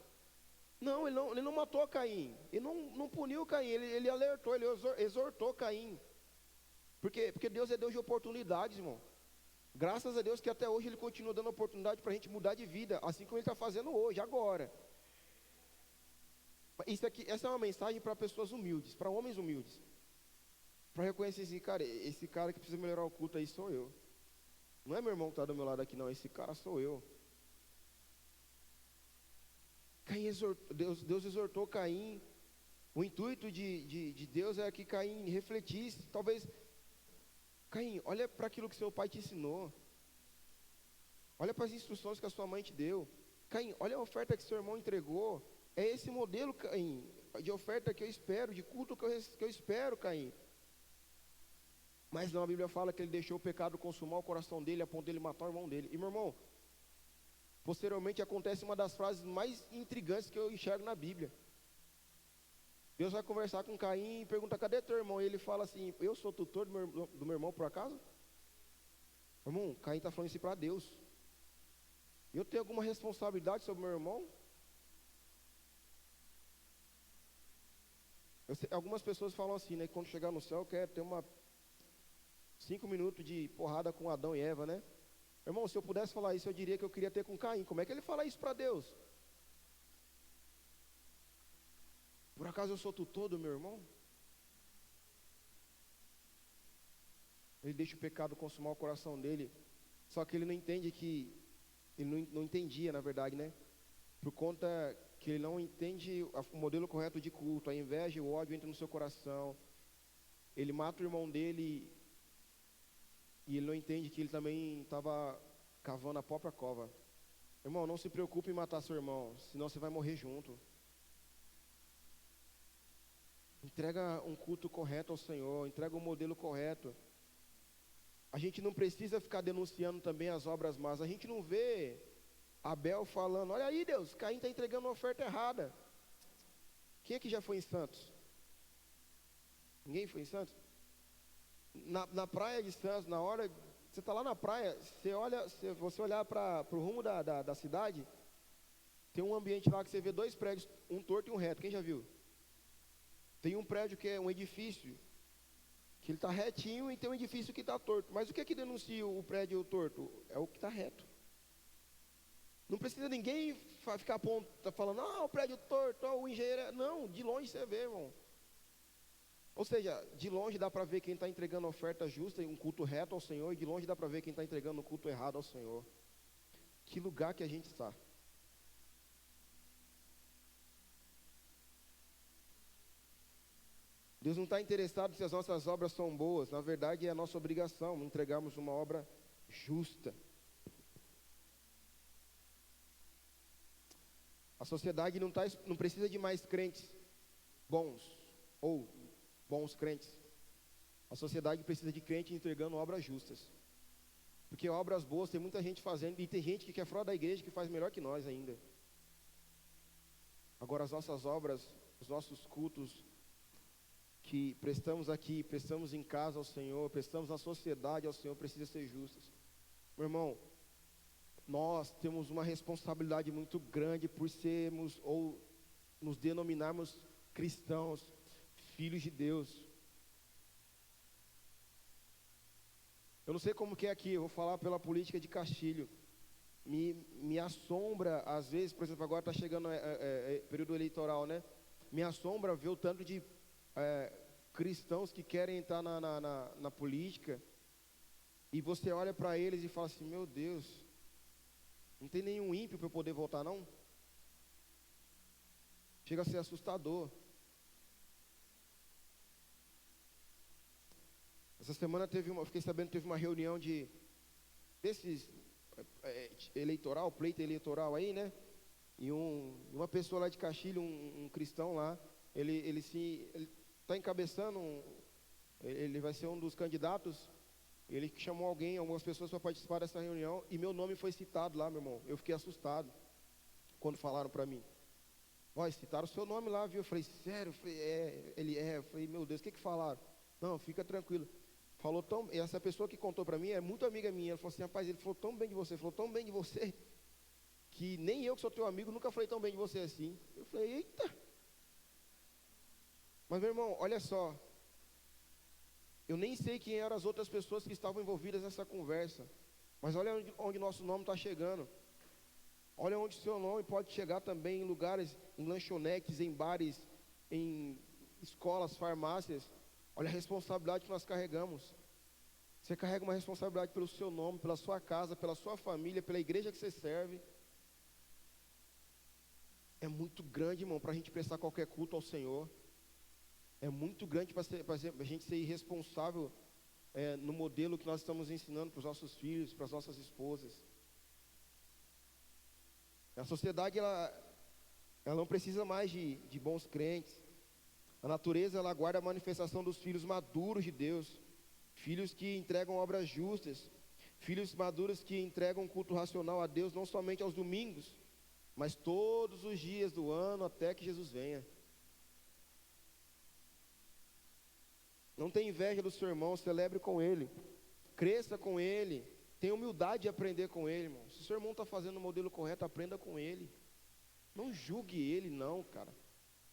Não, ele não matou Caim. Ele não puniu Caim, ele alertou, ele exortou Caim. Porque Deus é Deus de oportunidades, irmão. Graças a Deus que até hoje Ele continua dando oportunidade para a gente mudar de vida, assim como Ele está fazendo hoje, agora. Essa é uma mensagem para pessoas humildes, para homens humildes. Para reconhecer esse cara que precisa melhorar o culto aí sou eu. Não é meu irmão que está do meu lado aqui, não, esse cara sou eu. Deus exortou Caim. O intuito de Deus é que Caim refletisse. Talvez, Caim, olha para aquilo que seu pai te ensinou. Olha para as instruções que a sua mãe te deu. Caim, olha a oferta que seu irmão entregou. É esse modelo, Caim, de oferta que eu espero, de culto que eu espero, Caim. Mas não, a Bíblia fala que ele deixou o pecado consumar o coração dele, a ponto dele matar o irmão dele. E meu irmão, posteriormente acontece uma das frases mais intrigantes que eu enxergo na Bíblia. Deus vai conversar com Caim e pergunta: cadê teu irmão? E ele fala assim: eu sou tutor do meu irmão por acaso? Irmão, Caim está falando isso para Deus. Eu tenho alguma responsabilidade sobre meu irmão? Algumas pessoas falam assim, né? Que quando chegar no céu quer ter 5 minutos de porrada com Adão e Eva, né? Irmão, se eu pudesse falar isso, eu diria que eu queria ter com Caim. Como é que ele fala isso para Deus? Por acaso eu sou tutor do meu irmão? Ele deixa o pecado consumar o coração dele. Só que ele não entende que... Ele não entendia, na verdade, né? Por conta que ele não entende o modelo correto de culto. A inveja e o ódio entram no seu coração. Ele mata o irmão dele... E ele não entende que ele também estava cavando a própria cova. Irmão, não se preocupe em matar seu irmão, senão você vai morrer junto. Entrega um culto correto ao Senhor, entrega um modelo correto. A gente não precisa ficar denunciando também as obras más. A gente não vê Abel falando: olha aí, Deus, Caim está entregando uma oferta errada. Quem aqui já foi em Santos? Ninguém foi em Santos? Na praia de Santos, na hora, você está lá na praia, se você olhar para o rumo da cidade, tem um ambiente lá que você vê 2 prédios, um torto e um reto. Quem já viu? Tem um prédio que é um edifício, que ele está retinho, e tem um edifício que está torto. Mas o que denuncia o prédio torto? É o que está reto. Não precisa ninguém ficar falando: o prédio torto, o engenheiro... Não, de longe você vê, irmão. Ou seja, de longe dá para ver quem está entregando a oferta justa e um culto reto ao Senhor, e de longe dá para ver quem está entregando um culto errado ao Senhor. Que lugar que a gente está. Deus não está interessado se as nossas obras são boas. Na verdade, é a nossa obrigação entregarmos uma obra justa. A sociedade não precisa de mais crentes bons ou bons crentes. A sociedade precisa de crentes entregando obras justas. Porque obras boas tem muita gente fazendo, e tem gente que é fora da igreja que faz melhor que nós ainda. Agora as nossas obras, os nossos cultos que prestamos aqui, prestamos em casa ao Senhor, prestamos na sociedade ao Senhor, precisam ser justas. Meu irmão, nós temos uma responsabilidade muito grande por sermos ou nos denominarmos cristãos, filhos de Deus. Eu não sei como que é aqui, eu vou falar pela política de Castilho. Me assombra, às vezes, por exemplo, agora está chegando período eleitoral, né? Me assombra ver o tanto de cristãos que querem entrar na política, e você olha para eles e fala assim, meu Deus, não tem nenhum ímpio para eu poder votar, não? Chega a ser assustador. Essa semana fiquei sabendo que teve uma reunião desses pleito eleitoral aí, né? E uma pessoa lá de Castilho, um cristão lá, ele está encabeçando, ele vai ser um dos candidatos. Ele chamou algumas pessoas para participar dessa reunião, e meu nome foi citado lá, meu irmão. Eu fiquei assustado quando falaram para mim. Olha, citaram o seu nome lá, viu? Eu falei, sério? Eu falei, Eu falei, meu Deus, o que falaram? Não, fica tranquilo. Essa pessoa que contou para mim é muito amiga minha. Ela falou assim, rapaz, ele falou tão bem de você, que nem eu que sou teu amigo nunca falei tão bem de você assim. Eu falei, eita. Mas, meu irmão, olha só. Eu nem sei quem eram as outras pessoas que estavam envolvidas nessa conversa. Mas olha onde nosso nome está chegando. Olha onde seu nome pode chegar também, em lugares, em lanchonetes, em bares, em escolas, farmácias. Olha a responsabilidade que nós carregamos. Você carrega uma responsabilidade pelo seu nome, pela sua casa, pela sua família, pela igreja que você serve. É muito grande, irmão, para a gente prestar qualquer culto ao Senhor. É muito grande para a gente ser irresponsável no modelo que nós estamos ensinando para os nossos filhos, para as nossas esposas. A sociedade, ela não precisa mais de bons crentes. A natureza, ela aguarda a manifestação dos filhos maduros de Deus. Filhos que entregam obras justas. Filhos maduros que entregam culto racional a Deus, não somente aos domingos, mas todos os dias do ano até que Jesus venha. Não tenha inveja do seu irmão, celebre com ele. Cresça com ele. Tenha humildade de aprender com ele, irmão. Se o seu irmão está fazendo o modelo correto, aprenda com ele. Não julgue ele, não, cara.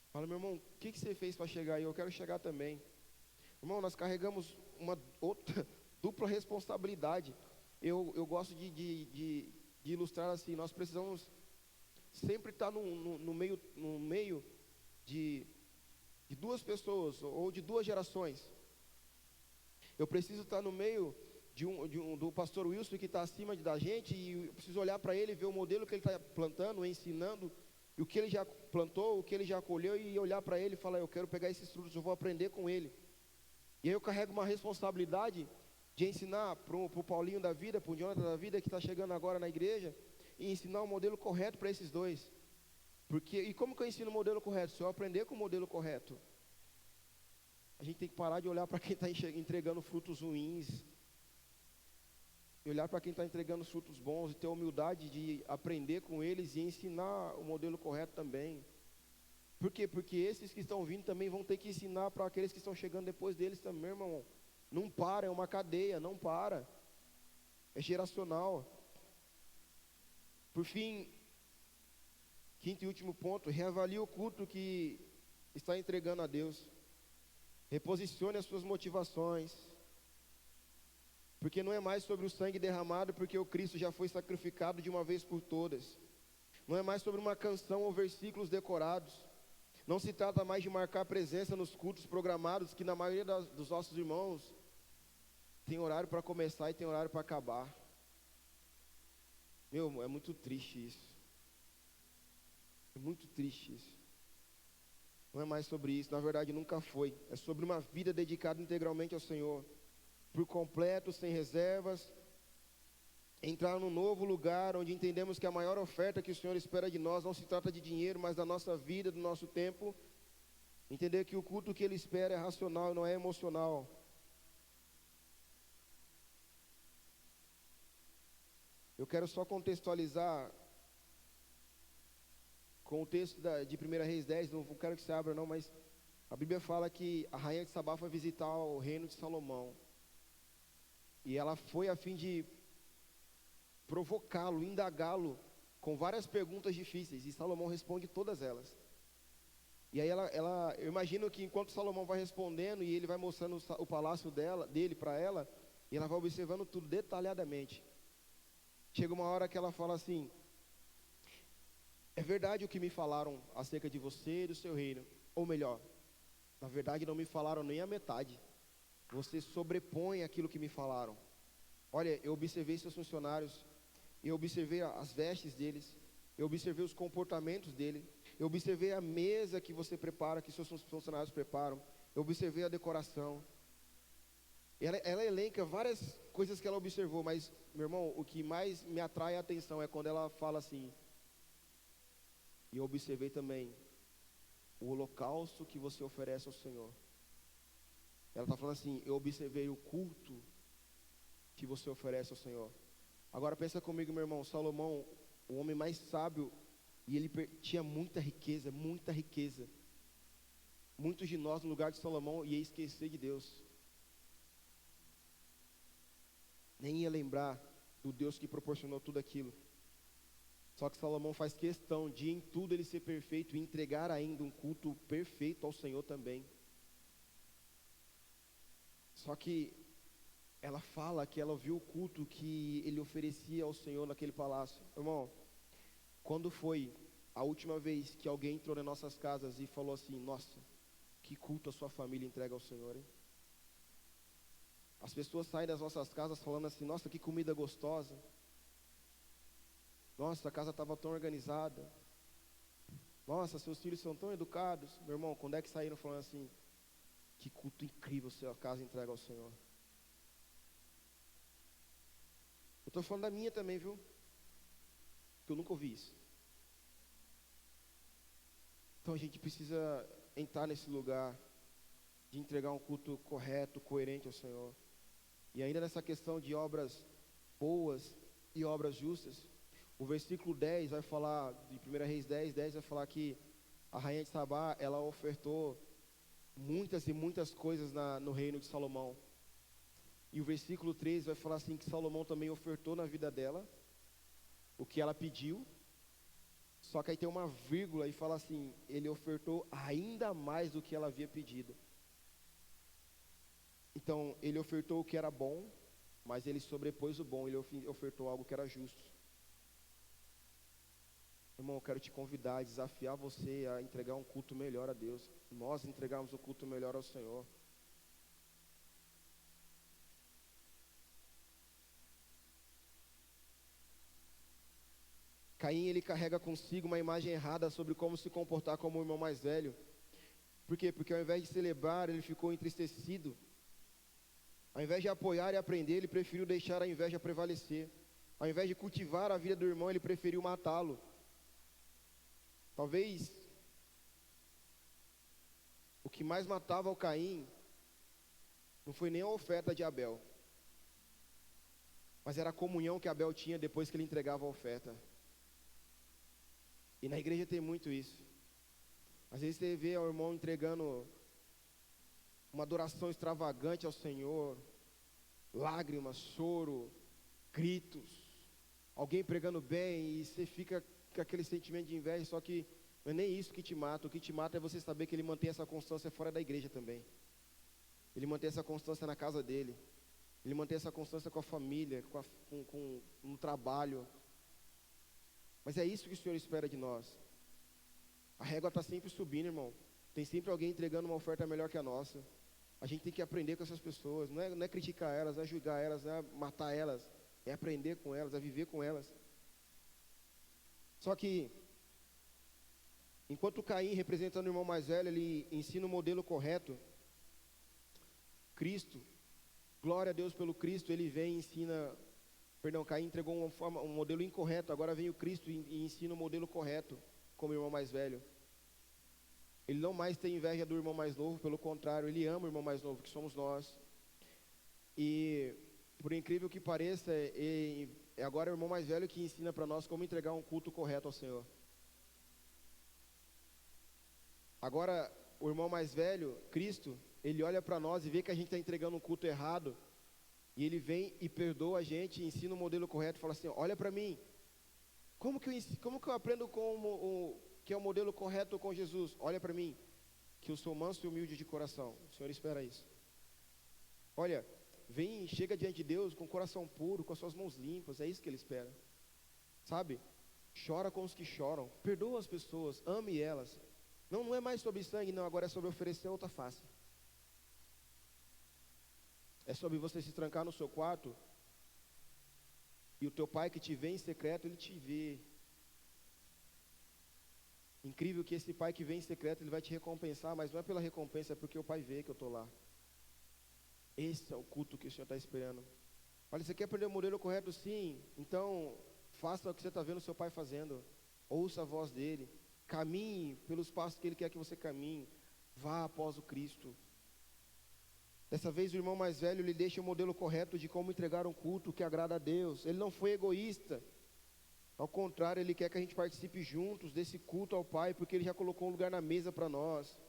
Fala, meu irmão, o que você fez para chegar aí? Eu quero chegar também. Irmão, nós carregamos uma outra dupla responsabilidade. Eu gosto de ilustrar assim, nós precisamos sempre estar no meio de duas pessoas, ou de duas gerações. Eu preciso estar no meio do pastor Wilson, que está acima da gente, e eu preciso olhar para ele, ver o modelo que ele está plantando, ensinando, e o que ele já plantou, o que ele já colheu, e olhar para ele e falar, eu quero pegar esses frutos, eu vou aprender com ele. E aí eu carrego uma responsabilidade de ensinar para o Paulinho da vida, para o Jonathan da vida, que está chegando agora na igreja, e ensinar o modelo correto para esses dois. E como que eu ensino o modelo correto? Se eu aprender com o modelo correto, a gente tem que parar de olhar para quem está entregando frutos ruins, e olhar para quem está entregando os frutos bons, e ter a humildade de aprender com eles e ensinar o modelo correto também. Por quê? Porque esses que estão vindo também vão ter que ensinar para aqueles que estão chegando depois deles também, irmão. Não para, é uma cadeia, não para. É geracional. Por fim, quinto e último ponto, reavalie o culto que está entregando a Deus. Reposicione as suas motivações. Porque não é mais sobre o sangue derramado, porque o Cristo já foi sacrificado de uma vez por todas. Não é mais sobre uma canção ou versículos decorados. Não se trata mais de marcar presença nos cultos programados, que na maioria dos nossos irmãos tem horário para começar e tem horário para acabar. Meu, é muito triste isso. É muito triste isso. Não é mais sobre isso, na verdade nunca foi. É sobre uma vida dedicada integralmente ao Senhor, por completo, sem reservas, entrar num novo lugar, onde entendemos que a maior oferta que o Senhor espera de nós não se trata de dinheiro, mas da nossa vida, do nosso tempo. Entender que o culto que Ele espera é racional, não é emocional. Eu quero só contextualizar com o texto de 1 Reis 10, não quero que você abra não, mas a Bíblia fala que a rainha de Sabá foi visitar o reino de Salomão. E ela foi a fim de provocá-lo, indagá-lo com várias perguntas difíceis, e Salomão responde todas elas. E aí eu imagino que enquanto Salomão vai respondendo e ele vai mostrando o palácio dele para ela, e ela vai observando tudo detalhadamente. Chega uma hora que ela fala assim: é verdade o que me falaram acerca de você e do seu reino, ou melhor, na verdade não me falaram nem a metade. Você sobrepõe aquilo que me falaram. Olha, eu observei seus funcionários, eu observei as vestes deles, eu observei os comportamentos dele, eu observei a mesa que você prepara, que seus funcionários preparam, eu observei a decoração. Ela elenca várias coisas que ela observou, mas, meu irmão, o que mais me atrai a atenção é quando ela fala assim: e eu observei também o holocausto que você oferece ao Senhor. Ela está falando assim: eu observei o culto que você oferece ao Senhor. Agora pensa comigo, meu irmão, Salomão, o homem mais sábio, e ele tinha muita riqueza, muita riqueza. Muitos de nós no lugar de Salomão ia esquecer de Deus. Nem ia lembrar do Deus que proporcionou tudo aquilo. Só que Salomão faz questão de em tudo ele ser perfeito e entregar ainda um culto perfeito ao Senhor também. Só que ela fala que ela viu o culto que ele oferecia ao Senhor naquele palácio. Irmão, quando foi a última vez que alguém entrou nas nossas casas e falou assim: nossa, que culto a sua família entrega ao Senhor, hein? As pessoas saem das nossas casas falando assim: nossa, que comida gostosa. Nossa, a casa estava tão organizada. Nossa, seus filhos são tão educados. Meu irmão, quando é que saíram falando assim: que culto incrível a casa entrega ao Senhor? Eu estou falando da minha também, viu? Porque eu nunca ouvi isso. Então a gente precisa entrar nesse lugar de entregar um culto correto, coerente ao Senhor. E ainda nessa questão de obras boas e obras justas, o versículo 10 vai falar, de 1 Reis 10 vai falar que a rainha de Sabá, ela ofertou muitas e muitas coisas no reino de Salomão. E o versículo 13 vai falar assim, que Salomão também ofertou na vida dela o que ela pediu. Só que aí tem uma vírgula e fala assim: ele ofertou ainda mais do que ela havia pedido. Então, ele ofertou o que era bom, mas ele sobrepôs o bom, ele ofertou algo que era justo. Irmão, eu quero te convidar, desafiar você a entregar um culto melhor a Deus. Nós entregarmos o culto melhor ao Senhor. Caim, ele carrega consigo uma imagem errada sobre como se comportar como o irmão mais velho. Por quê? Porque ao invés de celebrar, ele ficou entristecido. Ao invés de apoiar e aprender, ele preferiu deixar a inveja prevalecer. Ao invés de cultivar a vida do irmão, ele preferiu matá-lo. Talvez o que mais matava o Caim não foi nem a oferta de Abel, mas era a comunhão que Abel tinha depois que ele entregava a oferta. E na igreja tem muito isso. Às vezes você vê o irmão entregando uma adoração extravagante ao Senhor, lágrimas, choro, gritos, alguém pregando bem, e você fica com aquele sentimento de inveja. Só que não é nem isso que te mata. O que te mata é você saber que ele mantém essa constância fora da igreja também. Ele mantém essa constância na casa dele, ele mantém essa constância com a família, no trabalho. Mas é isso que o Senhor espera de nós. A régua está sempre subindo, irmão. Tem sempre alguém entregando uma oferta melhor que a nossa. A gente tem que aprender com essas pessoas. Não é criticar elas, não é julgar elas, não é matar elas. É aprender com elas, é viver com elas. Só que, enquanto Caim, representando o irmão mais velho, ele ensina o modelo correto, Cristo, glória a Deus pelo Cristo, ele vem e ensina Perdão, Caim entregou um modelo incorreto, agora vem o Cristo e ensina o modelo correto, como irmão mais velho. Ele não mais tem inveja do irmão mais novo, pelo contrário, ele ama o irmão mais novo, que somos nós. E, por incrível que pareça, é agora o irmão mais velho que ensina para nós como entregar um culto correto ao Senhor. Agora, o irmão mais velho, Cristo, ele olha para nós e vê que a gente está entregando um culto errado, e ele vem e perdoa a gente, ensina o modelo correto, fala assim, olha para mim, como que eu aprendo que é o modelo correto com Jesus? Olha para mim, que eu sou manso e humilde de coração, o Senhor espera isso. Olha, vem, chega diante de Deus com o coração puro, com as suas mãos limpas, é isso que Ele espera, sabe? Chora com os que choram, perdoa as pessoas, ame elas. Não é mais sobre sangue, não, agora é sobre oferecer outra face. É sobre você se trancar no seu quarto e o teu pai que te vê em secreto, ele te vê. Incrível que esse pai que vem em secreto, ele vai te recompensar, mas não é pela recompensa, é porque o pai vê que eu estou lá. Esse é o culto que o Senhor está esperando. Olha, você quer aprender o modelo correto? Sim. Então, faça o que você está vendo o seu pai fazendo. Ouça a voz dele. Caminhe pelos passos que ele quer que você caminhe. Vá após o Cristo. Dessa vez o irmão mais velho lhe deixa o modelo correto de como entregar um culto que agrada a Deus. Ele não foi egoísta. Ao contrário, ele quer que a gente participe juntos desse culto ao Pai, porque ele já colocou um lugar na mesa para nós.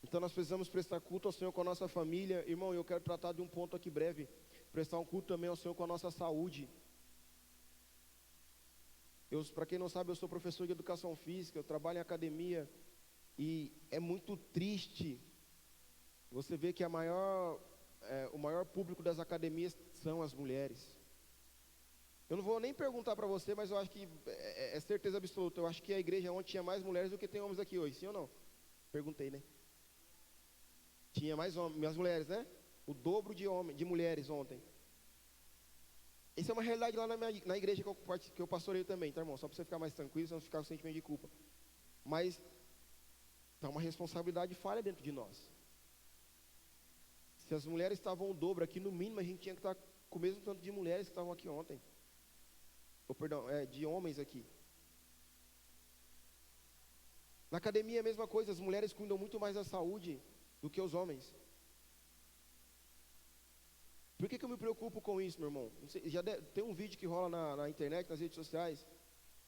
Então nós precisamos prestar culto ao Senhor com a nossa família. Irmão, eu quero tratar de um ponto aqui breve. Prestar um culto também ao Senhor com a nossa saúde. Para quem não sabe, eu sou professor de educação física, eu trabalho em academia. E é muito triste você ver que o maior público das academias são as mulheres. Eu não vou nem perguntar para você, mas eu acho que é certeza absoluta. Eu acho que a igreja ontem tinha mais mulheres do que tem homens aqui hoje, sim ou não? Perguntei, né? Tinha mais mulheres, né? O dobro de mulheres ontem. Isso é uma realidade lá na igreja que eu pastoreio também, tá, irmão? Só para você ficar mais tranquilo, não ficar com sentimento de culpa. Mas tá uma responsabilidade falha dentro de nós. Se as mulheres estavam o dobro aqui, no mínimo a gente tinha que estar com o mesmo tanto de mulheres que estavam aqui ontem. De homens aqui. Na academia é a mesma coisa, as mulheres cuidam muito mais da saúde do que os homens. Por que eu me preocupo com isso, meu irmão? Tem um vídeo que rola na internet, nas redes sociais,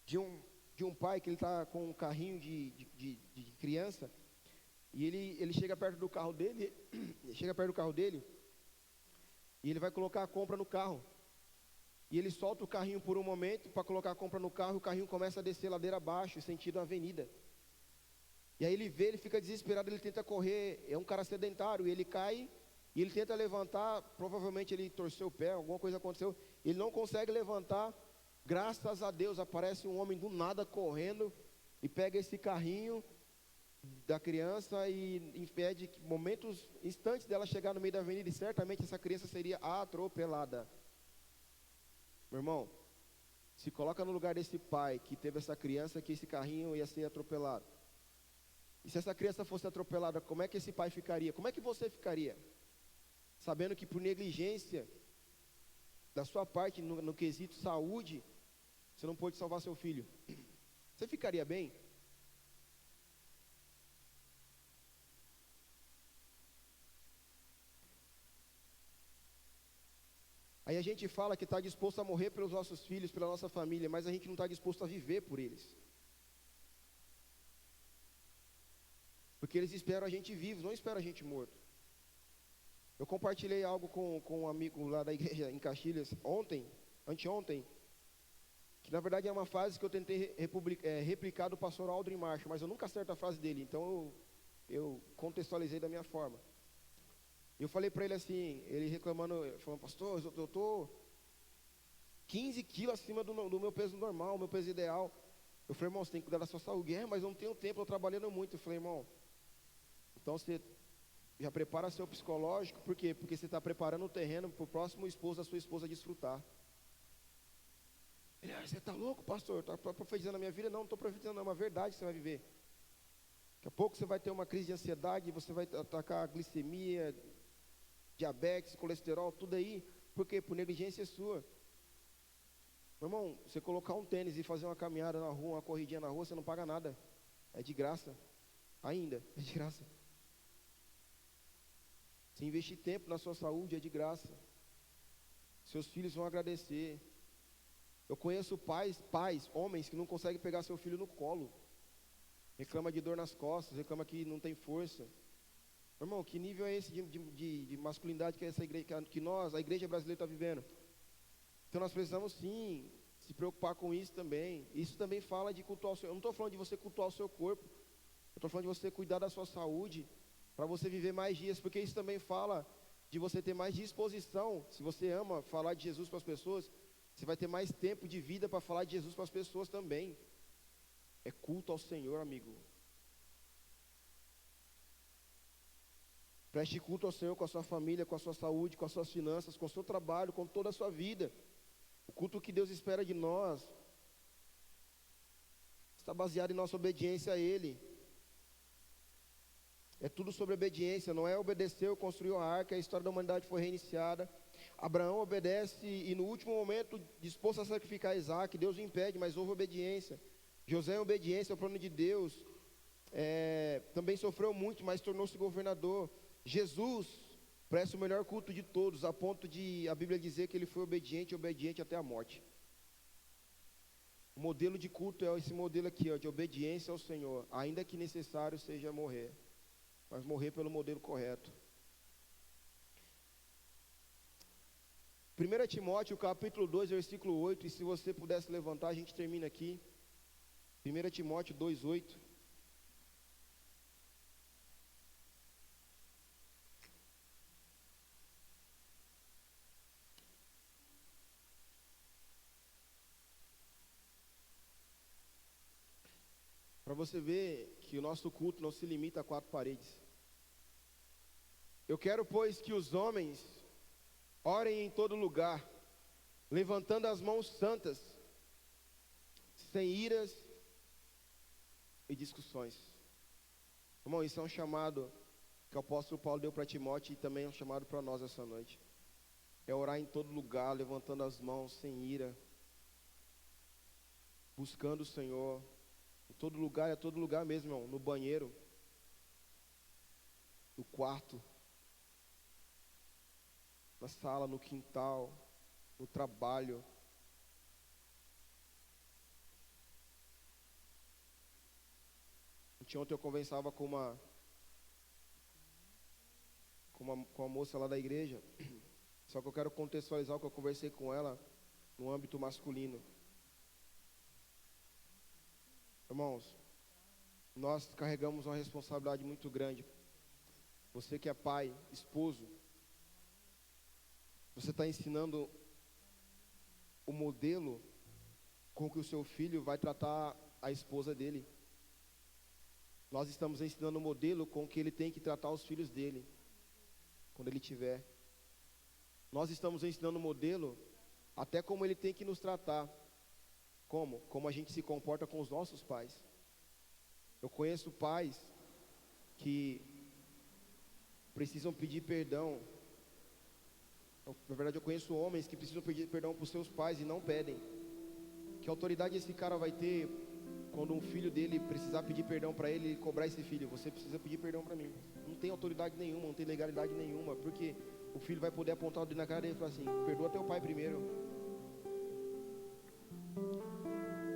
de um pai que ele está com um carrinho de criança, e ele chega perto do carro dele, e ele vai colocar a compra no carro. E ele solta o carrinho por um momento para colocar a compra no carro, e o carrinho começa a descer ladeira abaixo, sentido avenida. E aí ele fica desesperado, ele tenta correr, é um cara sedentário, e ele cai, e ele tenta levantar, provavelmente ele torceu o pé, alguma coisa aconteceu, ele não consegue levantar, graças a Deus, aparece um homem do nada correndo, e pega esse carrinho da criança e impede instantes dela chegar no meio da avenida, e certamente essa criança seria atropelada. Meu irmão, se coloca no lugar desse pai que teve essa criança, que esse carrinho ia ser atropelado. E se essa criança fosse atropelada, como é que esse pai ficaria? Como é que você ficaria? Sabendo que por negligência da sua parte, no quesito saúde, você não pôde salvar seu filho. Você ficaria bem? Aí a gente fala que está disposto a morrer pelos nossos filhos, pela nossa família, mas a gente não está disposto a viver por eles. Porque eles esperam a gente vivo, não esperam a gente morto. Eu compartilhei algo com um amigo lá da igreja em Caxias anteontem, que na verdade é uma frase que eu tentei replicar do pastor Aldrin Marshall, mas eu nunca acerto a frase dele, então eu contextualizei da minha forma. Eu falei para ele assim, ele reclamando, falando, pastor, eu estou 15 quilos acima do meu peso normal, meu peso ideal. Eu falei, irmão, você tem que cuidar da sua saúde. Mas eu não tenho tempo, eu trabalhando muito. Eu falei, irmão, então você já prepara seu psicológico, por quê? Porque você está preparando o terreno para o próximo esposo da sua esposa desfrutar. Ele, você está louco, pastor? Está profetizando a minha vida? Não estou profetizando, é uma verdade que você vai viver. Daqui a pouco você vai ter uma crise de ansiedade, você vai atacar a glicemia, diabetes, colesterol, tudo aí, Por quê? Por negligência sua. Meu irmão, você colocar um tênis e fazer uma caminhada na rua, uma corridinha na rua, você não paga nada. É de graça. Ainda, é de graça. Se investir tempo na sua saúde, é de graça. Seus filhos vão agradecer. Eu conheço pais, homens que não conseguem pegar seu filho no colo. Reclama de dor nas costas, reclama que não tem força. Meu irmão, que nível é esse de masculinidade que essa igreja, que nós, a igreja brasileira, está vivendo? Então nós precisamos sim se preocupar com isso também. Isso também fala de cultuar o Senhor. Eu não estou falando de você cultuar o seu corpo. Eu estou falando de você cuidar da sua saúde, para você viver mais dias, porque isso também fala de você ter mais disposição. Se você ama falar de Jesus para as pessoas, você vai ter mais tempo de vida para falar de Jesus para as pessoas também. É culto ao Senhor, amigo. Preste culto ao Senhor com a sua família, com a sua saúde, com as suas finanças, com o seu trabalho, com toda a sua vida. O culto que Deus espera de nós está baseado em nossa obediência a Ele. É tudo sobre obediência. Noé obedeceu, construiu a arca, a história da humanidade foi reiniciada. Abraão obedece e no último momento, disposto a sacrificar Isaac, Deus o impede, mas houve obediência. José em obediência ao plano de Deus, também sofreu muito, mas tornou-se governador. Jesus presta o melhor culto de todos, a ponto de a Bíblia dizer que ele foi obediente até a morte. O modelo de culto é esse modelo aqui, ó, de obediência ao Senhor, ainda que necessário seja morrer, mas morrer pelo modelo correto. 1 Timóteo capítulo 2, versículo 8, e se você pudesse levantar, a gente termina aqui. 1 Timóteo 2, 8. Para você ver que o nosso culto não se limita a 4 paredes. Eu quero, pois, que os homens orem em todo lugar, levantando as mãos santas, sem iras e discussões. Irmão, isso é um chamado que o apóstolo Paulo deu para Timóteo e também é um chamado para nós essa noite. É orar em todo lugar, levantando as mãos sem ira, buscando o Senhor. Em todo lugar, é todo lugar mesmo, irmão. No banheiro, no quarto, na sala, no quintal, no trabalho. Ontem eu conversava com uma moça lá da igreja, só que eu quero contextualizar o que eu conversei com ela no âmbito masculino. Irmãos, nós carregamos uma responsabilidade muito grande. Você que é pai, esposo, você está ensinando o modelo com que o seu filho vai tratar a esposa dele. Nós estamos ensinando o modelo com que ele tem que tratar os filhos dele, quando ele tiver. Nós estamos ensinando o modelo até como ele tem que nos tratar. Como a gente se comporta com os nossos pais. Eu conheço pais que precisam pedir perdão. Na verdade, eu conheço homens que precisam pedir perdão para os seus pais e não pedem. Que autoridade esse cara vai ter quando um filho dele precisar pedir perdão para ele e cobrar esse filho? Você precisa pedir perdão para mim. Não tem autoridade nenhuma, não tem legalidade nenhuma, porque o filho vai poder apontar o dedo na cara dele e falar assim: perdoa teu pai primeiro.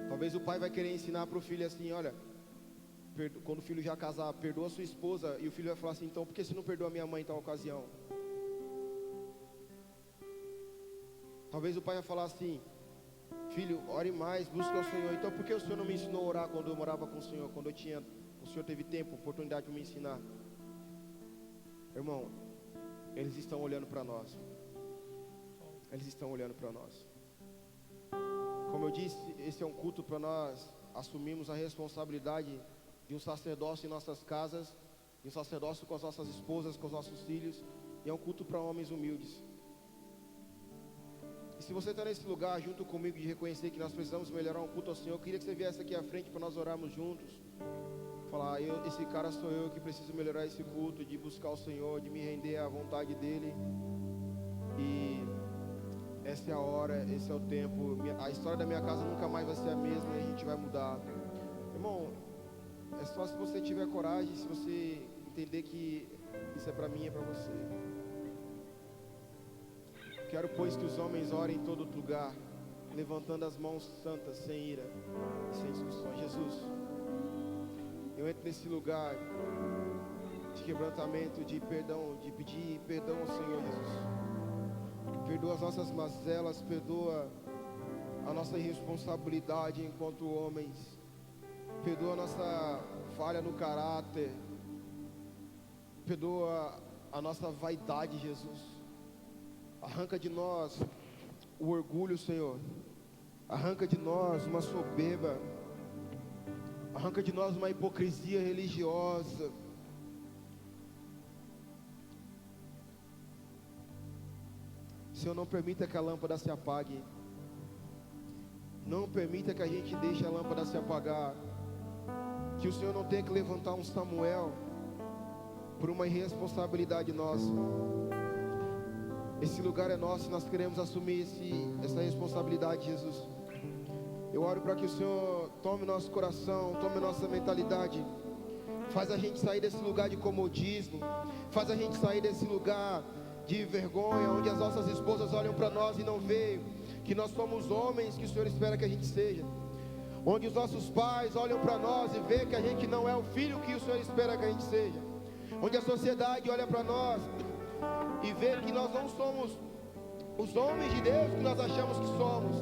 Talvez o pai vai querer ensinar para o filho assim: olha, quando o filho já casar, perdoa sua esposa. E o filho vai falar assim: então por que você não perdoa minha mãe em tal ocasião? Talvez o pai vai falar assim: filho, ore mais, busque ao Senhor. Então por que o Senhor não me ensinou a orar quando eu morava com o Senhor? Quando o Senhor teve tempo, oportunidade de me ensinar. Irmão, eles estão olhando para nós. Eles estão olhando para nós. Como eu disse, esse é um culto para nós assumirmos a responsabilidade de um sacerdócio em nossas casas, de um sacerdócio com as nossas esposas, com os nossos filhos, e é um culto para homens humildes. E se você está nesse lugar junto comigo de reconhecer que nós precisamos melhorar um culto ao Senhor, eu queria que você viesse aqui à frente para nós orarmos juntos. Falar: esse cara sou eu que preciso melhorar esse culto, de buscar o Senhor, de me render à vontade dele. E essa é a hora, esse é o tempo. A história da minha casa nunca mais vai ser a mesma e a gente vai mudar. Irmão, é só se você tiver coragem, se você entender que isso é para mim, é para você. Quero, pois, que os homens orem em todo lugar, levantando as mãos santas, sem ira, sem discussões. Jesus, eu entro nesse lugar de quebrantamento, de perdão, de pedir perdão ao Senhor Jesus. Perdoa as nossas mazelas, perdoa a nossa irresponsabilidade enquanto homens, perdoa a nossa falha no caráter, perdoa a nossa vaidade, Jesus. Arranca de nós o orgulho, Senhor. Arranca de nós uma soberba. Arranca de nós uma hipocrisia religiosa. Senhor, não permita que a lâmpada se apague. Não permita que a gente deixe a lâmpada se apagar. Que o Senhor não tenha que levantar um Samuel por uma irresponsabilidade nossa. Esse lugar é nosso, nós queremos assumir essa responsabilidade, Jesus. Eu oro para que o Senhor tome nosso coração, tome nossa mentalidade. Faz a gente sair desse lugar de comodismo. Faz a gente sair desse lugar de vergonha, onde as nossas esposas olham para nós e não veem que nós somos homens que o Senhor espera que a gente seja. Onde os nossos pais olham para nós e vê que a gente não é o filho que o Senhor espera que a gente seja. Onde a sociedade olha para nós e vê que nós não somos os homens de Deus que nós achamos que somos.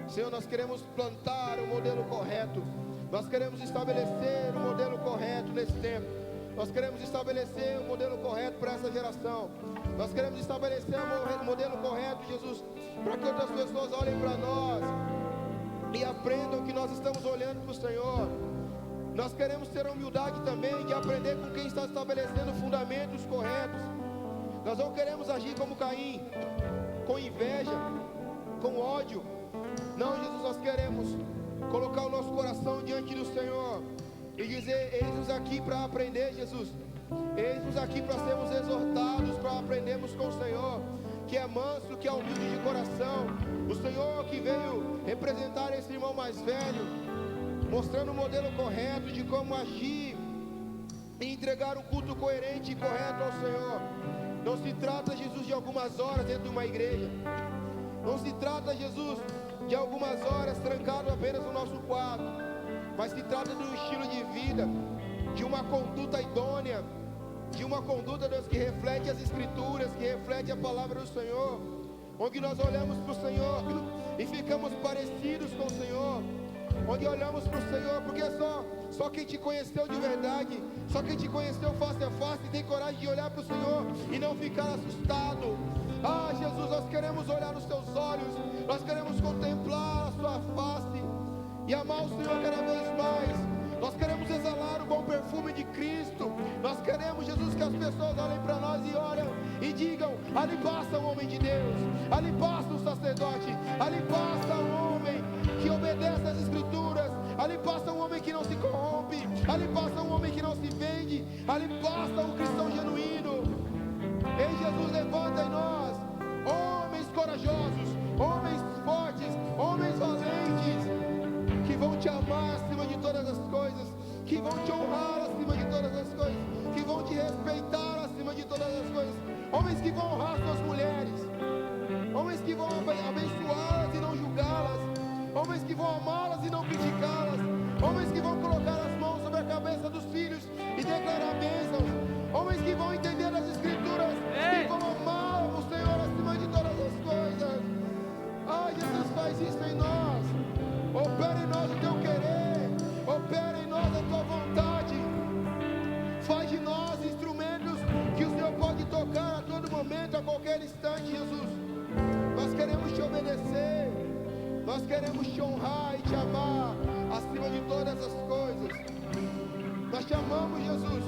Senhor, nós queremos plantar o modelo correto. Nós queremos estabelecer o modelo correto nesse tempo. Nós queremos estabelecer o modelo correto para essa geração. Nós queremos estabelecer o modelo correto, Jesus, para que outras pessoas olhem para nós e aprendam que nós estamos olhando para o Senhor. Nós queremos ter a humildade também de aprender com quem está estabelecendo fundamentos corretos. Nós não queremos agir como Caim, com inveja, com ódio. Não, Jesus, nós queremos colocar o nosso coração diante do Senhor e dizer: eis-nos aqui para aprender, Jesus. Eis-nos aqui para sermos exortados, para aprendermos com o Senhor, que é manso, que é humilde de coração. O Senhor que veio representar esse irmão mais velho, mostrando o modelo correto de como agir e entregar um culto coerente e correto ao Senhor. Não se trata, Jesus, de algumas horas dentro de uma igreja. Não se trata, Jesus, de algumas horas trancado apenas no nosso quarto. Mas se trata de um estilo de vida, de uma conduta idônea, de uma conduta, Deus, que reflete as Escrituras, que reflete a palavra do Senhor, onde nós olhamos para o Senhor e ficamos parecidos com o Senhor, onde olhamos para o Senhor, porque só quem te conheceu de verdade, só quem te conheceu face a face tem coragem de olhar para o Senhor e não ficar assustado. Ah, Jesus, nós queremos olhar nos teus olhos, nós queremos contemplar a sua face e amar o Senhor cada vez mais. Nós queremos exalar o bom perfume de Cristo. Nós queremos, Jesus, que as pessoas olhem para nós e olhem e digam: ali passa um homem de Deus, ali passa um sacerdote, ali passa um homem que obedece às Escrituras, ali passa um homem que não se corrompe, ali passa um homem que não se vende, ali passa um cristão genuíno. Ei, Jesus, levanta em nós homens corajosos, homens fortes, homens valentes, que vão te amar acima de todas as coisas, que vão te honrar acima de todas as coisas, que vão te respeitar acima de todas as coisas. Homens que vão honrar suas mulheres, homens que vão abençoá-las e não julgá-las, homens que vão amá-las e não criticá-las, homens que vão colocar as mãos sobre a cabeça dos filhos e declarar bênçãos, homens que vão entender as Escrituras e vão amar o Senhor acima de todas as coisas. Ah, Jesus, faz isso em nós. Opera em nós o teu querer, opera em nós a tua vontade, faz de nós instrumentos que o Senhor pode tocar a todo momento, a qualquer instante, Jesus. Nós queremos te obedecer, nós queremos te honrar e te amar acima de todas as coisas. Nós te amamos, Jesus.